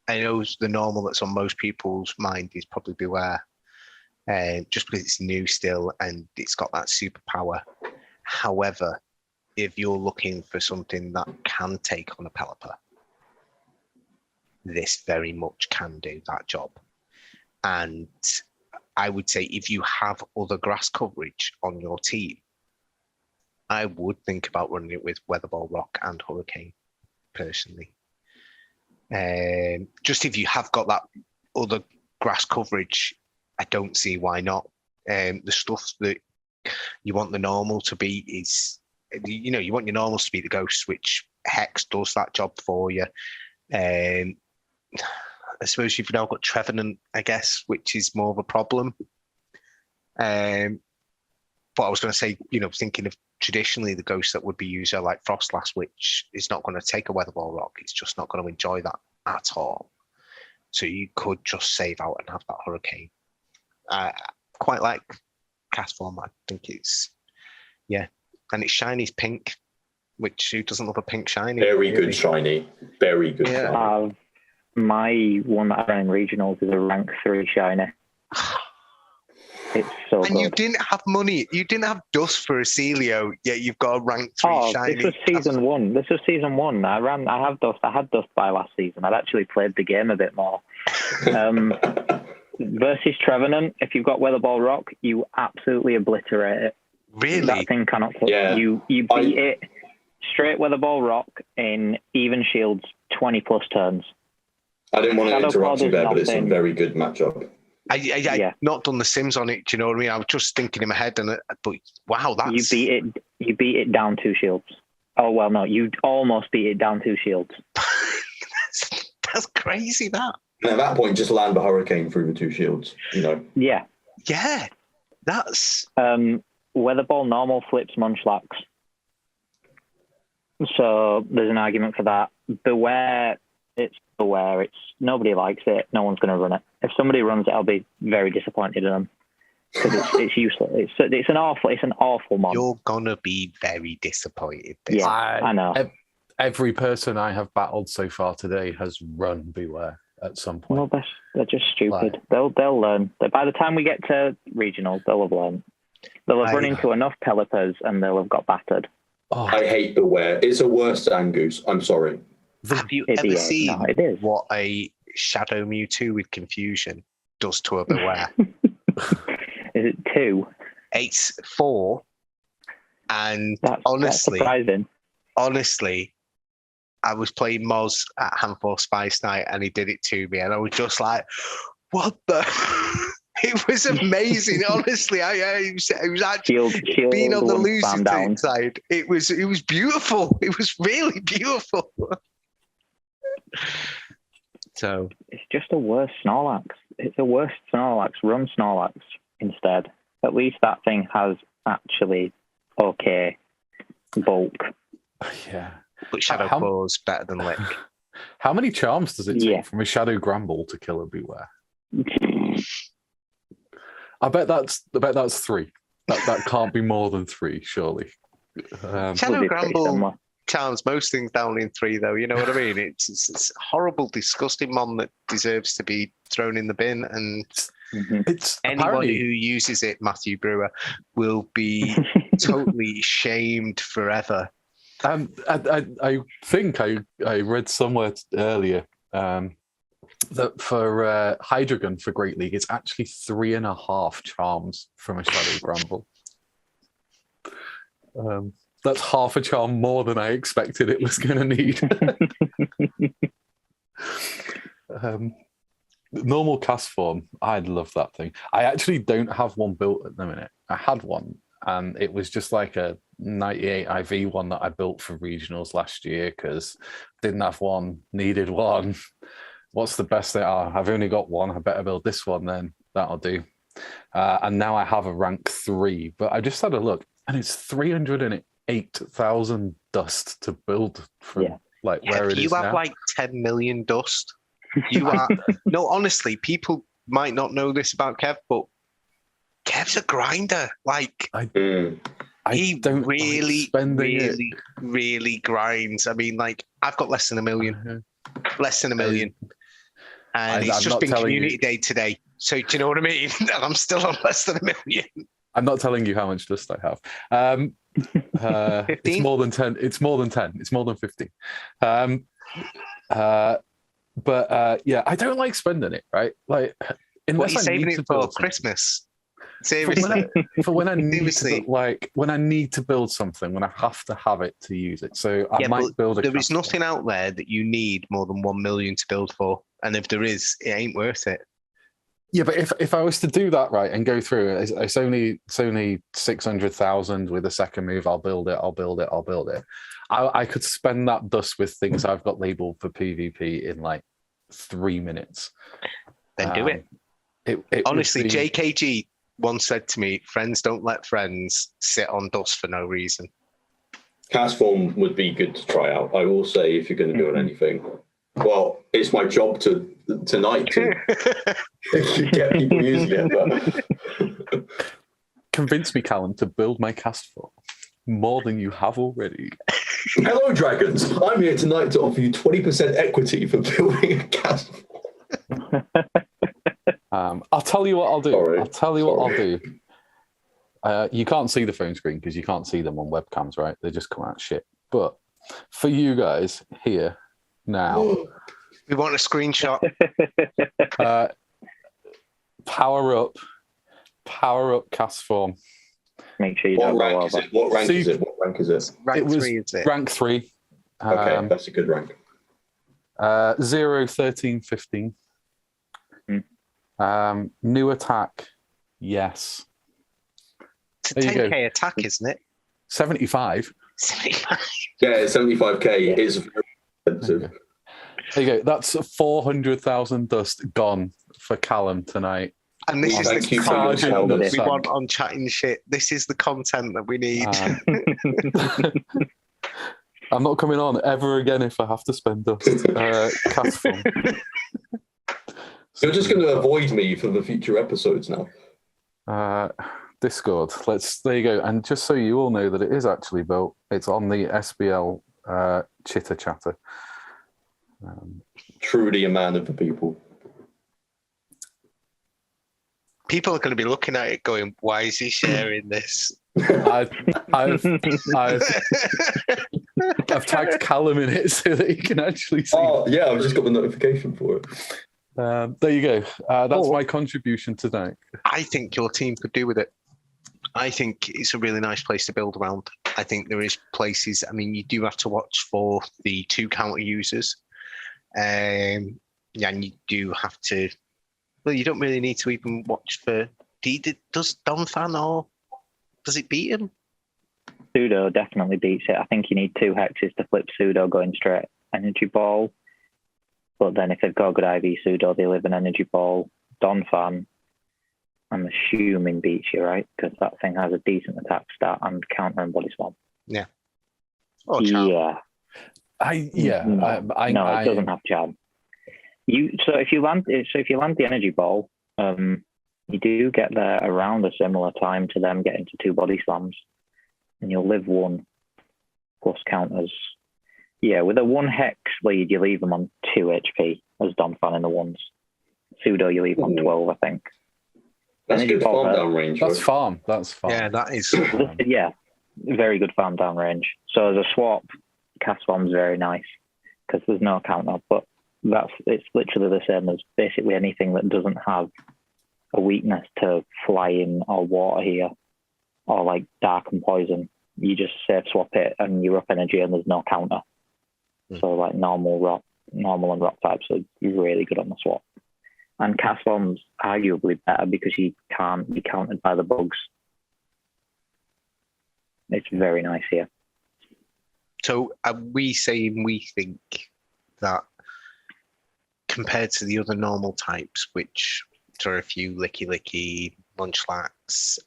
I know the normal that's on most people's mind is probably Beware, just because it's new still and it's got that superpower. However, if you're looking for something that can take on a Pelipper, this very much can do that job. And I would say if you have other grass coverage on your team, I would think about running it with Weatherball, Rock, and Hurricane, personally. Just if you have got that other grass coverage, I don't see why not. The stuff that you want the normal to be is, you want your normals to be the ghosts, which Hex does that job for you. I suppose you've now got Trevenant, I guess, which is more of a problem. But I was going to say, thinking of traditionally the ghosts that would be used are like Frostlass, which is not going to take a Weatherball Rock. It's just not going to enjoy that at all. So you could just save out and have that Hurricane. Quite like Castform. I think it's, and its shiny's pink, which who doesn't love a pink shiny? Very good shiny. Very good shiny. My one that I ran in regionals is a rank 3 shiny. It's so good. And you didn't have money. You didn't have dust for a Celio, yet you've got a rank 3 shiny. This was season 1. This was season 1. I had dust by last season. I'd actually played the game a bit more. Versus Trevenant, if you've got Weatherball Rock, you absolutely obliterate it. Really? That thing cannot put you beat it straight Weatherball Rock in even shields 20 plus turns. I didn't want to interrupt you there, but it's a very good matchup. I not done the sims on it. Do you know what I mean? I was just thinking in my head, but wow, that's you beat it down 2 shields. Oh well, no, you almost beat it down 2 shields. that's crazy. That. And at that point, just land the Hurricane through the 2 shields. Yeah. That's Weatherball normal flips Munchlax. So there's an argument for that. Beware. It's nobody likes it. No one's going to run it. If somebody runs it, I'll be very disappointed in them because it's useless. It's an awful mod. You're gonna be very disappointed. Yeah, I know. Every person I have battled so far today has run Beware at some point. Well, they're just stupid. They'll learn. By the time we get to regional, they'll have learned. They'll have run into enough Pelippers and they'll have got battered. Oh. I hate Beware. It's a worse Angoose. I'm sorry. Have you ever seen what a Shadow Mewtwo with Confusion does to a Beware? Is it 2? It's 4. And that's surprising. Honestly, I was playing Moz at Handful Spice Night and he did it to me. And I was just like, what the? It was amazing, honestly. It was actually being on the losing team side. It was beautiful. It was really beautiful. So it's just a worse Snorlax. It's a worse Snorlax. Run Snorlax instead. At least that thing has actually okay bulk. Yeah. But Shadow Claw's better than Lick. How many charms does it take from a Shadow Gramble to kill a Beware? I bet that's 3. That can't be more than 3, surely. Shadow Gramble charms most things down in 3, though. You know what I mean? It's a horrible, disgusting mon that deserves to be thrown in the bin. And it's anybody who uses it, Matthew Brewer, will be totally shamed forever. I think I read somewhere earlier that for Hydreigon for Great League, it's actually 3.5 charms from a Shadow Gramble. That's half a charm more than I expected it was going to need. Normal Castform, I love that thing. I actually don't have one built at the minute. I had one and it was just like a 98 IV one that I built for regionals last year because didn't have one, needed one. What's the best thing? Oh, I've only got one. I better build this one then. That'll do. And now I have a rank 3, but I just had a look, and it's 308,000 dust to build from like where it is now. You have like 10 million dust. You are no, honestly, people might not know this about Kev, but Kev's a grinder. Like he don't really, like really grinds. I mean, like I've got less than a million, and it's just been community day today. So do you know what I mean? And I'm still on less than a million. I'm not telling you how much dust I have. 15? It's more than 10. It's more than 10. It's more than 50. But I don't like spending it, right? Like, unless I'm saving it for Christmas. Seriously, for when I need when I need to build something, when I have to have it to use it. So I might build a. There is nothing out there that you need more than 1 million to build for, and if there is, it ain't worth it. Yeah, but if I was to do that right and go through it, it's only 600,000 with a second move. I'll build it. I could spend that dust with things I've got labeled for PvP in like 3 minutes. Then do it. Honestly, JKG once said to me, "Friends don't let friends sit on dust for no reason." Castform would be good to try out. I will say, if you're going to build anything, well, it's my job tonight to get people using it. But... Convince me, Callum, to build my Castform more than you have already. Hello, dragons. I'm here tonight to offer you 20% equity for building a Castform. I'll tell you what I'll do. I'll do. You can't see the phone screen because you can't see them on webcams, right? They just come out shit. But for you guys here now, we want a screenshot. Power up Castform. Make sure you What don't rank go is over. it? What rank is it? What rank is it? Rank 3, is it? Rank 3. Okay, that's a good rank. 0, 13, 15. New attack, yes. It's a 10k attack, isn't it? 75. 75. Yeah, 75k is very expensive. There you go. That's 400,000 dust gone for Callum tonight. And this is the you for your content that we service. want on Chatting Shit. This is the content that we need. I'm not coming on ever again if I have to spend dust. Castform. You're just going to avoid me for the future episodes now. Discord. There you go. And just so you all know that it is actually built, it's on the SBL chitter chatter. Truly a man of the people. People are going to be looking at it going, why is he sharing this? I've tagged Callum in it so that he can actually see. Oh, yeah, I've just got the notification for it. There you go. That's my contribution tonight. I think your team could do with it. I think it's a really nice place to build around. I think there is places, I mean, you do have to watch for the 2 counter users. And you do have to, well, you don't really need to even watch for, does Donphan or does it beat him? Pseudo definitely beats it. I think you need 2 hexes to flip Pseudo going straight energy ball. But then if they've got a good IV Pseudo, they live an energy ball. Donphan, I'm assuming beats you, right? Because that thing has a decent attack stat and counter and body swap. Yeah. Oh, yeah. No, it doesn't have charm. So if you land the energy ball, you do get there around a similar time to them getting to 2 body slams, and you'll live 1 plus counters. Yeah, with a 1 hex lead, you leave them on 2 HP as Donphan in the 1s. Pseudo, you leave on 12, I think. That's good farm down range. That's farm. Yeah, that is. Yeah, very good farm down range. So as a swap, Castform's very nice because there's no counter, but it's literally the same as basically anything that doesn't have a weakness to flying or water here, or like dark and poison. You just safe swap it and you're up energy and there's no counter. So like normal and rock types are really good on the swap. And Castform's arguably better because you can't be countered by the bugs. It's very nice here. So are we saying we think that compared to the other normal types, which are a few Licky, Munchlax,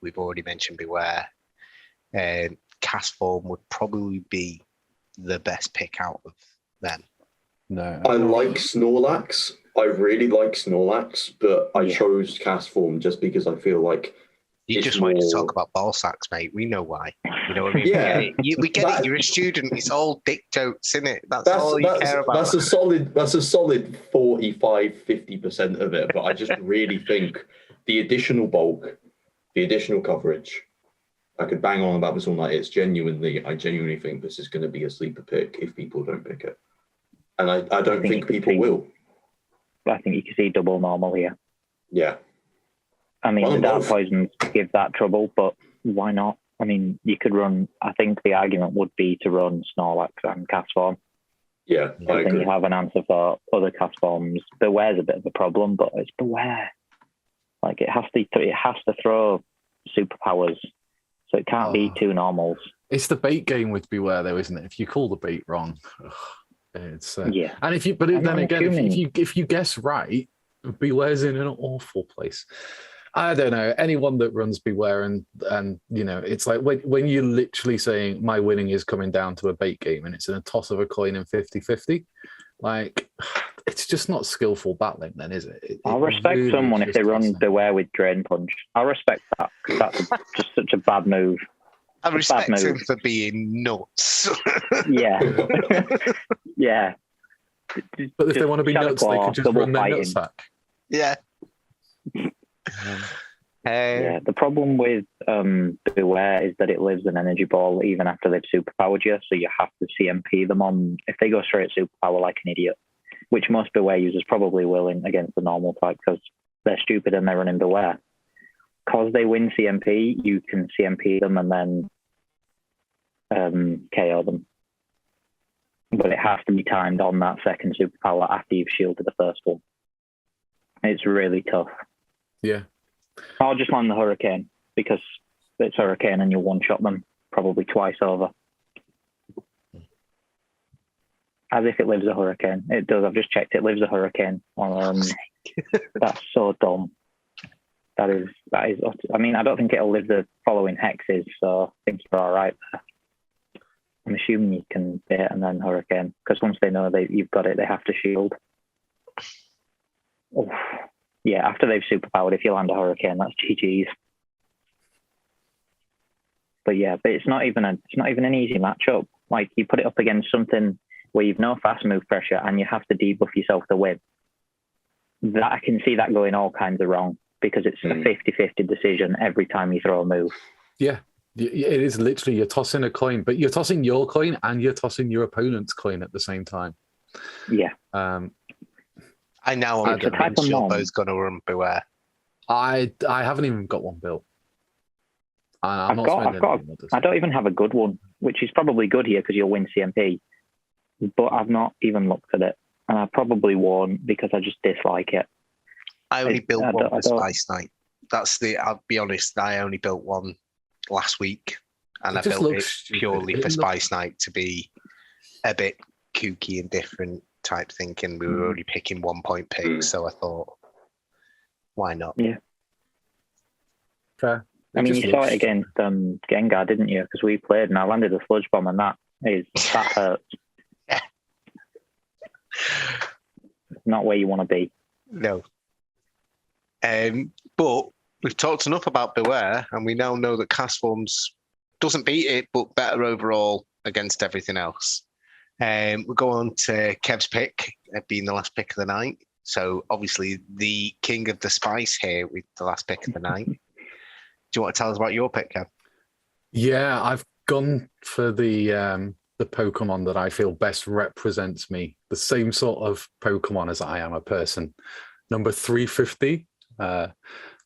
we've already mentioned Beware, Castform would probably be the best pick out of them? No. I like Snorlax. I really like Snorlax, but I chose Castform just because I feel like you just wanted to talk about ball sacks, mate. We know why. You know what I mean? Yeah, we get it. You're a student. It's all dick jokes, isn't it? That's all you care about. That's a solid 45-50% of it. But I just really think the additional bulk, the additional coverage, I could bang on about this all night. I genuinely think this is going to be a sleeper pick if people don't pick it. And I don't think people will. I think you can see double normal here. Yeah. I mean, the Dark Poisons give that trouble, but why not? I mean, you could run, I think the argument would be to run Snorlax and Castform. Yeah, I agree. Then you have an answer for other Castforms. Beware's a bit of a problem, but it's Beware. Like, it has to throw superpowers, so it can't be two normals. It's the bait game with Beware, though, isn't it? If you call the bait wrong, it's yeah. And if you guess right, Beware's in an awful place. I don't know, anyone that runs Beware and you know, it's like when you're literally saying my winning is coming down to a bait game and it's in a toss of a coin and 50-50, like, it's just not skillful battling then, is it? I'll respect really someone if they run Beware with Drain Punch. I'll respect that, because that's just such a bad move. I respect him for being nuts. Yeah. Yeah. But if they want to be nuts, they could just run their nutsack. Yeah. Yeah, the problem with Beware is that it lives an energy ball even after they've superpowered you, so you have to CMP them on if they go straight superpower like an idiot, which most Beware users probably will against the normal type because they're stupid and they're running Beware. Because they win CMP, you can CMP them and then KO them. But it has to be timed on that second superpower after you've shielded the first one. It's really tough. Yeah. I'll just land the Hurricane because it's Hurricane and you'll one-shot them probably twice over. As if it lives a Hurricane. It does. I've just checked. It lives a Hurricane. That's so dumb. That is. I mean, I don't think it'll live the following hexes, so I think you're all right there. I'm assuming you can bait and then Hurricane, because once they know you've got it, they have to shield. Oof. Yeah, after they've superpowered, if you land a Hurricane, that's GG's. But yeah, but it's not even an easy matchup. Like, you put it up against something where you've no fast move pressure and you have to debuff yourself to win. That I can see that going all kinds of wrong because it's a 50-50 decision every time you throw a move. Yeah, it is literally you're tossing a coin, but you're tossing your coin and you're tossing your opponent's coin at the same time. Yeah. I now am convinced you're both going to run Beware. I haven't even got one built. I don't even have a good one, which is probably good here because you'll win CMP. But I've not even looked at it, and I probably won't because I just dislike it. I only built one for Spice Knight. I'll be honest, I only built one last week, and I built it purely for Spice Knight to be a bit kooky and different type thinking. We were already picking 1 point picks, so I thought, why not? Yeah. Fair. I mean, you saw it against Gengar, didn't you? Because we played and I landed a sludge bomb, and that hurts. Yeah. Not where you want to be. No. But we've talked enough about Beware, and we now know that Castforms doesn't beat it, but better overall against everything else. We'll go on to Kev's pick, being the last pick of the night. So obviously the king of the spice here with the last pick of the night. Do you want to tell us about your pick, Kev? Yeah, I've gone for the Pokemon that I feel best represents me. The same sort of Pokemon as I am a person. Number 350,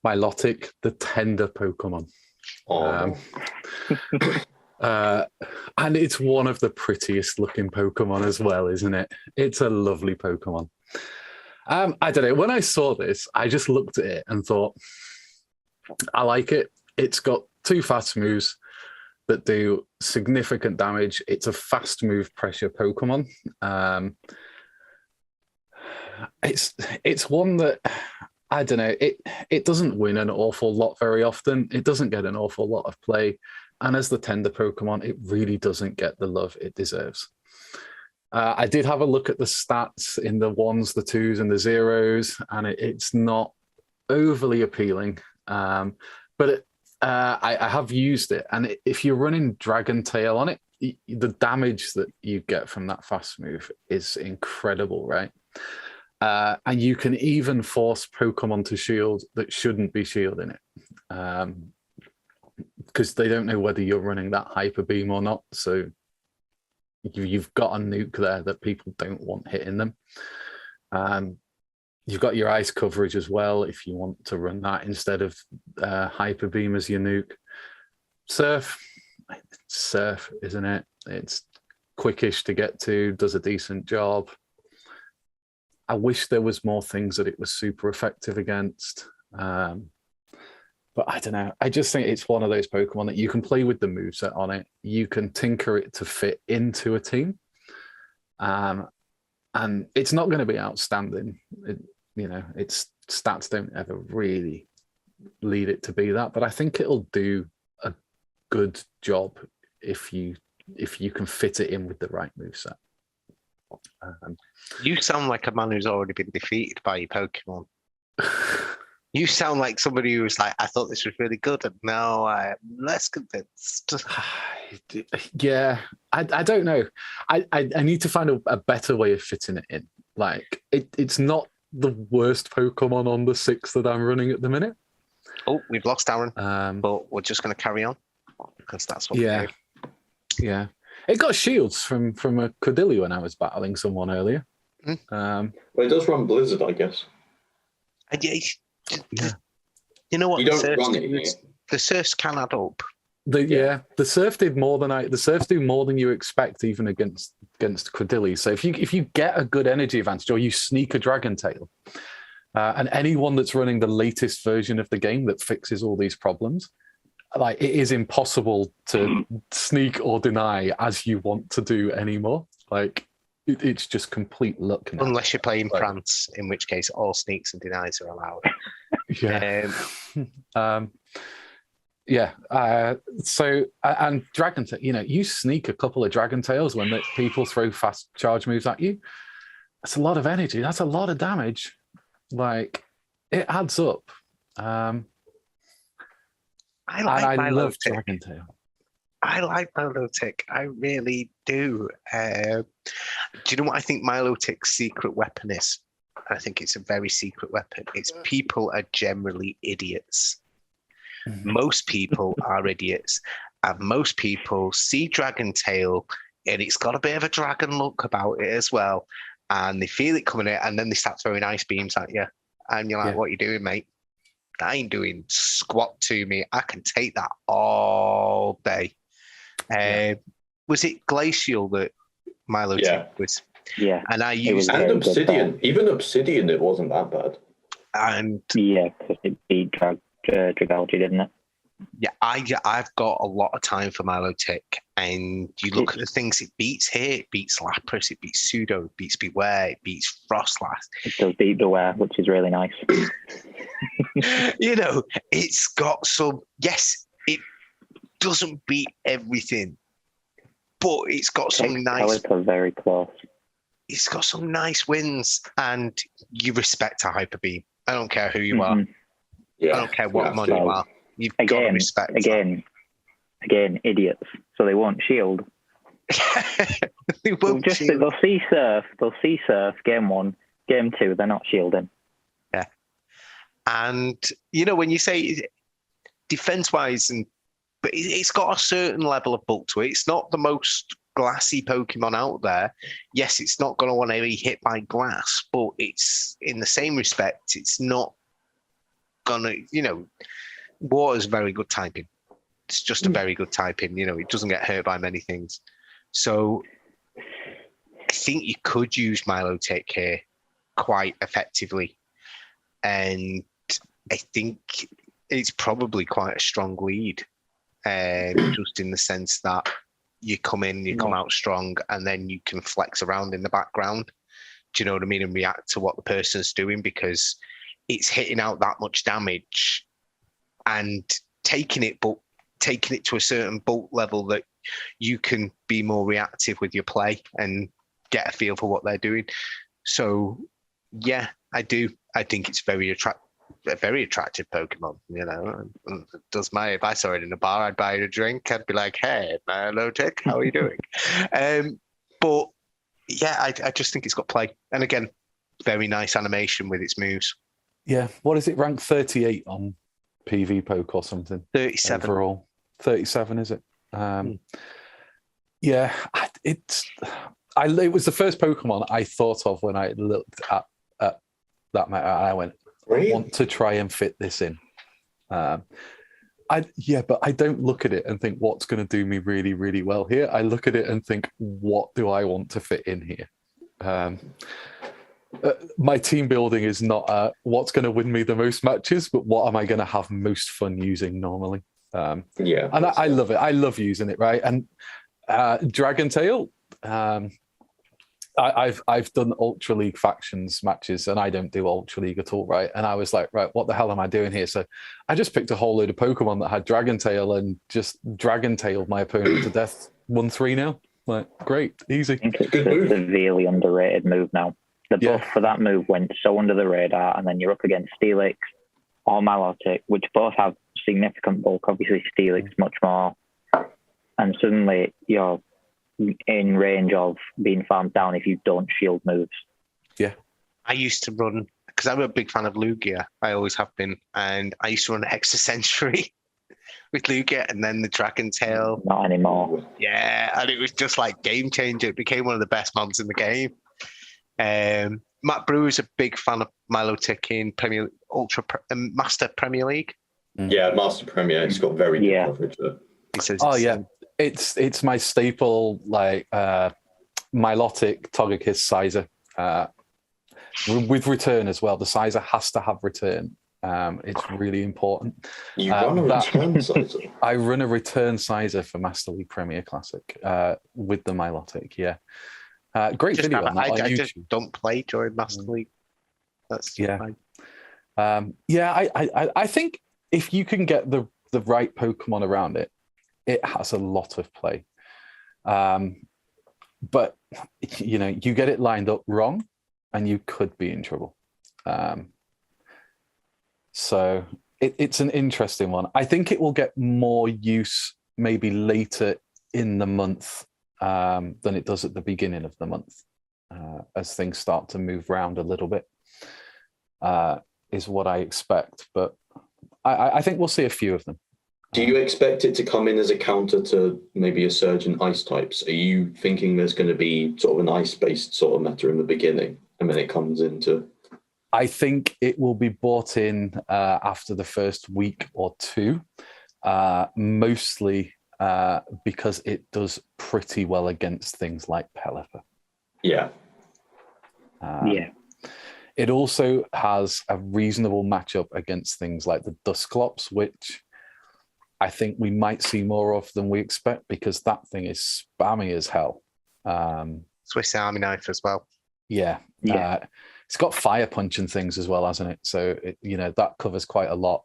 Milotic, the tender Pokemon. And it's one of the prettiest looking Pokemon as well, isn't it? It's a lovely Pokemon. I don't know. When I saw this, I just looked at it and thought, I like it. It's got 2 fast moves. that do significant damage. It's a fast move pressure Pokemon. It's one that, I don't know, it doesn't win an awful lot very often. It doesn't get an awful lot of play. And as the tender Pokemon, it really doesn't get the love it deserves. I did have a look at the stats in the 1s, the 2s, and the 0s, and it's not overly appealing. But I have used it, and if you're running Dragon Tail on it, the damage that you get from that fast move is incredible, right? And you can even force Pokemon to shield that shouldn't be shielding it, because they don't know whether you're running that Hyper Beam or not. So you've got a nuke there that people don't want hitting them. You've got your ice coverage as well if you want to run that instead of Hyper Beam as your nuke. Surf, isn't it? It's quickish to get to, does a decent job. I wish there was more things that it was super effective against. But I don't know. I just think it's one of those Pokemon that you can play with the moveset on it. You can tinker it to fit into a team. And it's not going to be outstanding. Its stats don't ever really lead it to be that. But I think it'll do a good job if you can fit it in with the right moveset. You sound like a man who's already been defeated by your Pokemon. You sound like somebody who was like, I thought this was really good, and now I'm less convinced. Yeah, I don't know. I need to find a better way of fitting it in. Like, it's not the worst Pokemon on the 6 that I'm running at the minute. Oh, we've lost Aaron, but we're just going to carry on because that's what we do. Yeah. It got shields from a Cradily when I was battling someone earlier. Well, it does run Blizzard, I guess. You know what? You don't run it. The Surfs can add up. The Surf did more than the Surfs do more than you expect, even against Cradily. So if you get a good energy advantage or you sneak a Dragon Tail, and anyone that's running the latest version of the game that fixes all these problems, like, it is impossible to sneak or deny as you want to do anymore. Like, it's just complete luck now. Unless you're playing France, in which case all sneaks and denies are allowed. So, and Dragon Tail, you sneak a couple of Dragon Tails when people throw fast charge moves at you. That's a lot of energy. That's a lot of damage. Like, it adds up. I love Dragon Tail. I like Milotic. I really do. Do you know what I think Milotic's secret weapon is? I think it's a very secret weapon. It's people are generally idiots. Most people are idiots. And most people see Dragon Tail, and it's got a bit of a dragon look about it as well. And they feel it coming in, and then they start throwing ice beams at you. And you're like, what are you doing, mate? I ain't doing squat to me. I can take that all day. Was it Glacial that Milotic was? Yeah. And I used it. And Obsidian. Even Obsidian, it wasn't that bad. And yeah, because it beat Dragalge, didn't it? Yeah, I've got a lot of time for Milotic, and you look at the things it beats here. It beats Lapras, it beats Pseudo, it beats Beware, it beats Frostlass. It does beat Beware, which is really nice. It's got some. Yes, it doesn't beat everything, but it's got some nice. Pelipper very close. It's got some nice wins, and you respect a Hyper Beam. I don't care who you are. Yeah. I don't care what money you are. You've got to respect again, idiots. So they won't shield. They won't shield. They'll see Surf, game 1, game 2, they're not shielding. Yeah. And, when you say defense-wise, but it's got a certain level of bulk to it. It's not the most glassy Pokemon out there. Yes, it's not going to want to be hit by glass, but it's, in the same respect, it's not going to, Water's very good typing. It's just a very good typing. It doesn't get hurt by many things. So I think you could use Milotic here quite effectively. And I think it's probably quite a strong lead. just in the sense that you come in, you come out strong, and then you can flex around in the background. Do you know what I mean? And react to what the person's doing, because it's hitting out that much damage and taking it to a certain bulk level that you can be more reactive with your play and get a feel for what they're doing. So yeah, I do. I think it's a very attractive Pokemon. You know, if I saw it in a bar, I'd buy it a drink. I'd be like, "Hey, Milotic, how are you doing?" But yeah, I just think it's got play, and again, very nice animation with its moves. Yeah, what is it? Ranked 38 on PV Poke or something? 37 overall. 37, is it? Yeah, it was the first Pokemon I thought of when I looked at that meta. I went, I want to try and fit this in. But I don't look at it and think what's going to do me really, really well here. I look at it and think, what do I want to fit in here? My team building is not what's going to win me the most matches, but what am I going to have most fun using normally? And I love it. I love using it, right? And Dragon Tail, I've done Ultra League factions matches, and I don't do Ultra League at all, right? And I was like, right, what the hell am I doing here? So I just picked a whole load of Pokemon that had Dragon Tail and just Dragon Tailed my opponent to death. 1-3-0. Like, great, easy. I think it's a severely underrated move now. The buff for that move went so under the radar, and then you're up against Steelix or Milotic, which both have significant bulk. Obviously, Steelix much more. And suddenly you're in range of being farmed down if you don't shield moves. Yeah. I used to run, because I'm a big fan of Lugia, I always have been, and I used to run Extra Century with Lugia and then the Dragon Tail. Not anymore. Yeah, and it was just like game changer. It became one of the best mons in the game. Matt Brewer's a big fan of Milotic in Master Premier League. Yeah, Master Premier. It's got very good coverage there. It's my staple, like Milotic, Togekiss, Sizer. With return as well. The Sizer has to have return. It's really important. You run a return Sizer? I run a return Sizer for Master League Premier Classic with the Milotic, yeah. Great just video on that. I just don't play during Master League. That's fine. I think if you can get the right Pokemon around it, it has a lot of play. But you know, you get it lined up wrong and you could be in trouble. So it's an interesting one. I think it will get more use maybe later in the month than it does at the beginning of the month, as things start to move around a little bit, is what I expect. But I think we'll see a few of them. Do you expect it to come in as a counter to maybe a surge in ice types? Are you thinking there's going to be sort of an ice-based sort of meta in the beginning, and then it comes into... I think it will be brought in after the first week or two, mostly because it does pretty well against things like Pelipper. Yeah. It also has a reasonable matchup against things like the Dusclops, which I think we might see more of than we expect, because that thing is spammy as hell. Swiss Army knife as well. Yeah. It's got fire punch and things as well, hasn't it? So that covers quite a lot,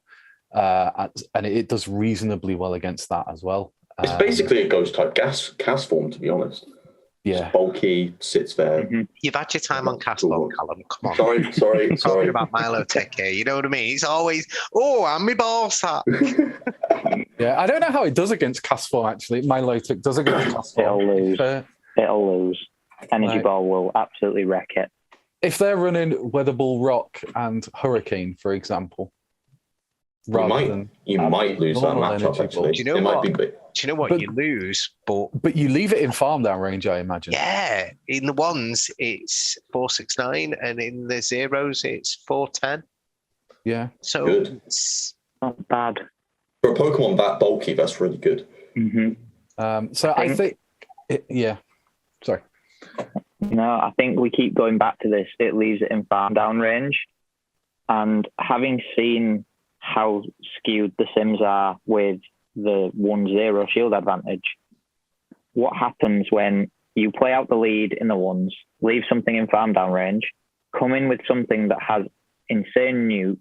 and it does reasonably well against that as well. It's basically a ghost type Castform, to be honest. Yeah, it's bulky, sits there. Mm-hmm. You've had your time on Castform, Callum. Come on. Sorry. Talking about Milotic here, you know what I mean? It's always, and my ball sack. Yeah, I don't know how it does against Castform. Actually, Milotic does against Castform. It'll lose. Energy Ball will absolutely wreck it. If they're running Weather Ball Rock and Hurricane, for example, you might lose that matchup, actually. Do you know what? You lose, but you leave it in farm down range, I imagine. Yeah, in the ones it's 469, and in the zeros it's 410. Yeah, so good. It's not bad for a Pokemon that bulky. That's really good. Mm-hmm. So I think sorry. No, I think we keep going back to this. It leaves it in farm down range, and having seen how skewed the Sims are with the 1-0 shield advantage. What happens when you play out the lead in the ones, leave something in farm down range, come in with something that has insane nukes,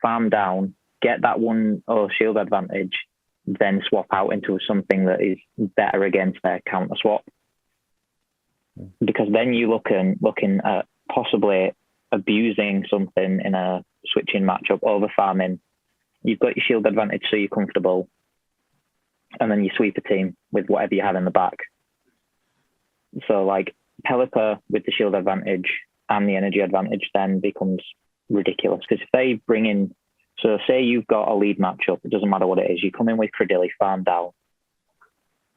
farm down, get that 1-0 shield advantage, then swap out into something that is better against their counter swap? Because then you're looking at possibly abusing something in a switching matchup, over farming. You've got your shield advantage, so you're comfortable, and then you sweep a team with whatever you have in the back. So like Pelipper with the shield advantage and the energy advantage then becomes ridiculous, because if they bring in, so say you've got a lead matchup, it doesn't matter what it is, you come in with Cradily, farm down,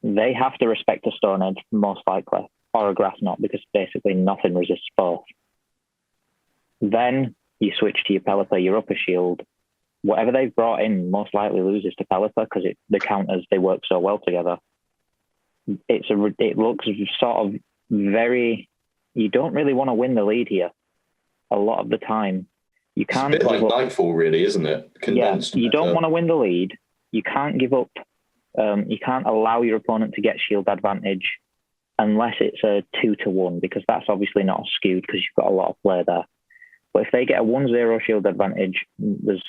they have to respect a Stone Edge most likely, or a Grass Knot, because basically nothing resists both. Then you switch to your Pelipper, your upper shield. Whatever they've brought in most likely loses to Pelipper, because the counters, they work so well together. It looks sort of very, you don't really want to win the lead here a lot of the time. You can't. It's a bit like Nightfall, really, isn't it? Condensed. Yeah, you don't want to win the lead. You can't give up. You can't allow your opponent to get shield advantage unless it's a 2-1, because that's obviously not skewed because you've got a lot of play there. But if they get a 1-0 shield advantage, there's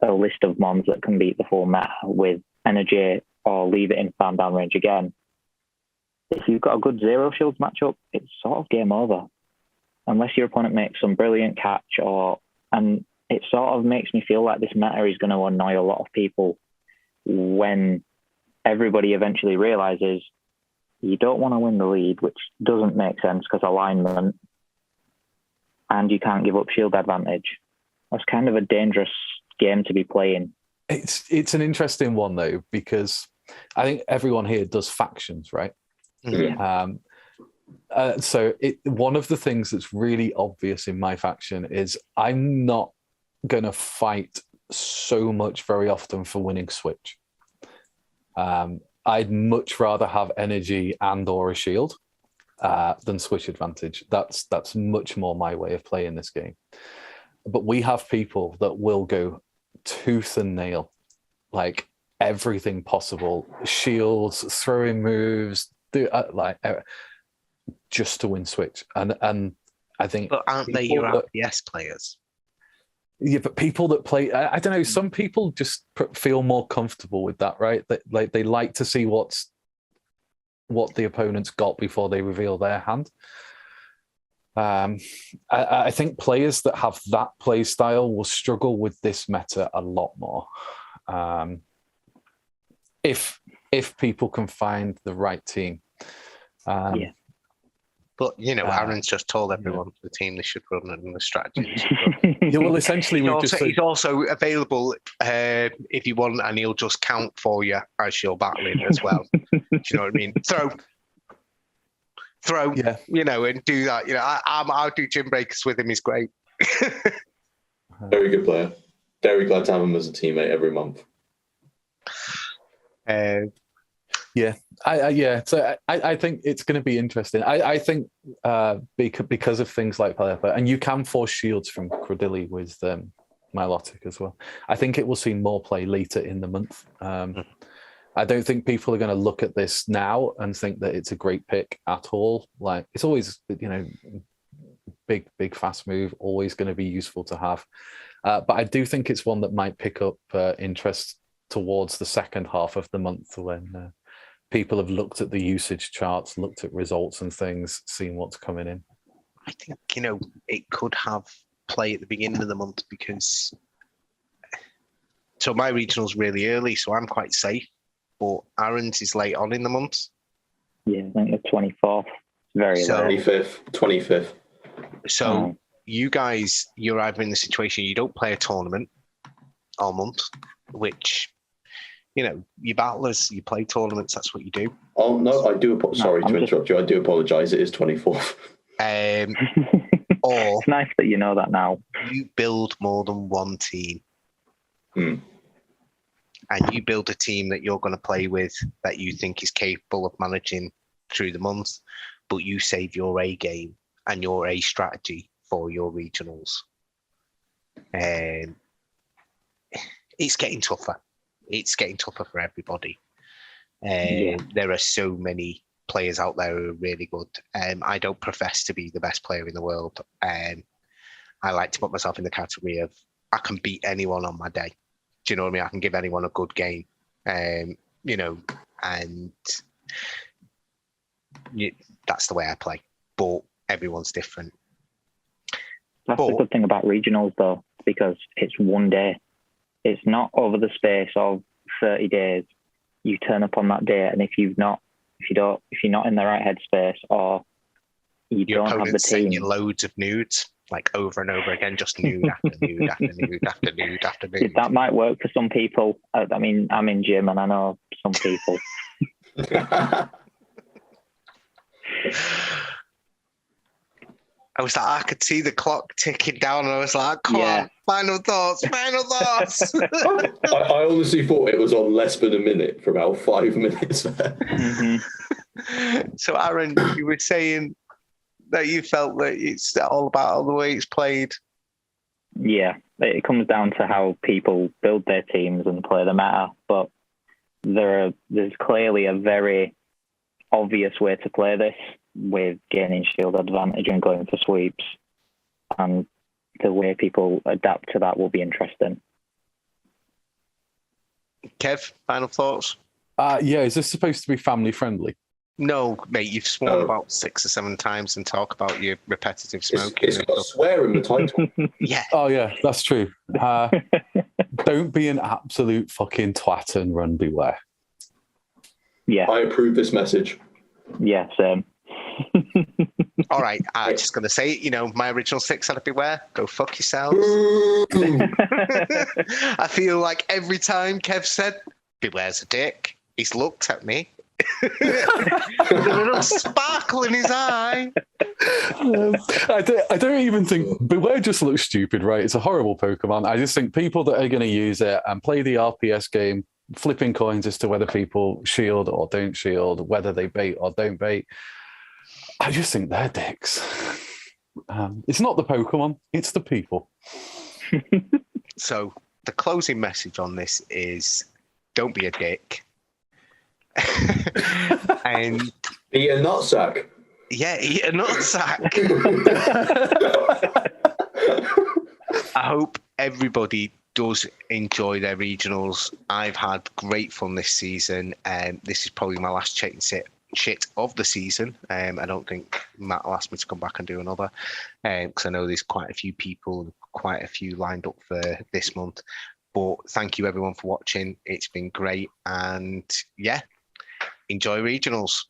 a list of mons that can beat the full meta with energy or leave it in farm down range again. If you've got a good 0 shields matchup, it's sort of game over. Unless your opponent makes some brilliant catch, and it sort of makes me feel like this meta is going to annoy a lot of people when everybody eventually realizes you don't want to win the lead, which doesn't make sense because alignment, and you can't give up shield advantage. That's kind of a dangerous game to be playing. It's an interesting one though, because I think everyone here does factions, right? Yeah. So one of the things that's really obvious in my faction is I'm not going to fight so much very often for winning switch. I'd much rather have energy and or a shield than switch advantage. That's much more my way of playing this game. But we have people that will go tooth and nail, like everything possible, shields, throwing moves, just to win switch. And I think, but aren't they your RPS players? Yeah, but people that play, I don't know, some people just feel more comfortable with that, right? They like to see what the opponent's got before they reveal their hand. I think players that have that play style will struggle with this meta a lot more. If people can find the right team. Yeah. But, Aaron's just told everyone the team they should run and the strategy. Yeah, well, essentially, he's also available if you want, and he'll just count for you as you're battling as well. Do you know what I mean? Throw, yeah. And do that. I'll do gym breakers with him. He's great. Very good player. Very glad to have him as a teammate every month. Yeah, I think it's going to be interesting. I think because of things like Pelipper, and you can force shields from Cradily with Milotic as well. I think it will see more play later in the month. I don't think people are going to look at this now and think that it's a great pick at all. Like, it's always, big fast move, always going to be useful to have. But I do think it's one that might pick up interest towards the second half of the month when people have looked at the usage charts, looked at results and things, seen what's coming in. I think, it could have play at the beginning of the month because so my regional's really early, so I'm quite safe. But Aaron's is late on in the month. Yeah, I think the 24th. Very late. 25th. So you guys, you're either in the situation you don't play a tournament all month, which, you battlers, you play tournaments, that's what you do. Oh, no, I do. Sorry to interrupt you. I do apologise. It is 24th. Or it's nice that you know that now. You build more than one team. And you build a team that you're going to play with that you think is capable of managing through the month, but you save your A game and your A strategy for your regionals. It's getting tougher. It's getting tougher for everybody. There are so many players out there who are really good. I don't profess to be the best player in the world. I like to put myself in the category of I can beat anyone on my day. Do you know what I mean? I can give anyone a good game. You know, and that's the way I play. But everyone's different. That's the good thing about regionals, though, because it's one day. It's not over the space of 30 days. You turn up on that day, and if you're not in the right headspace, or you Your don't have the send team, you loads of nudes, like over and over again, just nude after nude after nude after nude after nude. That might work for some people. I mean, I'm in gym, and I know some people. I was like, I could see the clock ticking down, and I was like, come on, final thoughts. I honestly thought it was on less than a minute for about 5 minutes there. Mm-hmm. So, Aaron, you were saying that you felt that it's all about the way it's played. Yeah, it comes down to how people build their teams and play the meta, but there's clearly a very obvious way to play this, with gaining shield advantage and going for sweeps, and the way people adapt to that will be interesting. Kev, final thoughts? Is this supposed to be family friendly? No, mate, you've sworn about 6 or 7 times and talk about your repetitive smoking. It's got swear in the title. Yeah. Oh yeah, that's true. Don't be an absolute fucking twat and run beware. Yeah. I approve this message. Yeah, same. All right, I'm just going to say it. You know, my original 6 had a beware. Go fuck yourselves. I feel like every time Kev said, beware's a dick, he's looked at me. With a little sparkle in his eye. I don't even think beware just looks stupid, right? It's a horrible Pokemon. I just think people that are going to use it and play the RPS game, flipping coins as to whether people shield or don't shield, whether they bait or don't bait, I just think they're dicks. It's not the Pokemon, it's the people. So the closing message on this is don't be a dick. And Eat a nutsack. yeah, eat a nutsack. I hope everybody does enjoy their regionals. I've had great fun this season, and this is probably my last shit of the season. I don't think Matt will ask me to come back and do another, because I know there's quite a few people, quite a few lined up for this month. But thank you everyone for watching. It's been great, and yeah, enjoy regionals.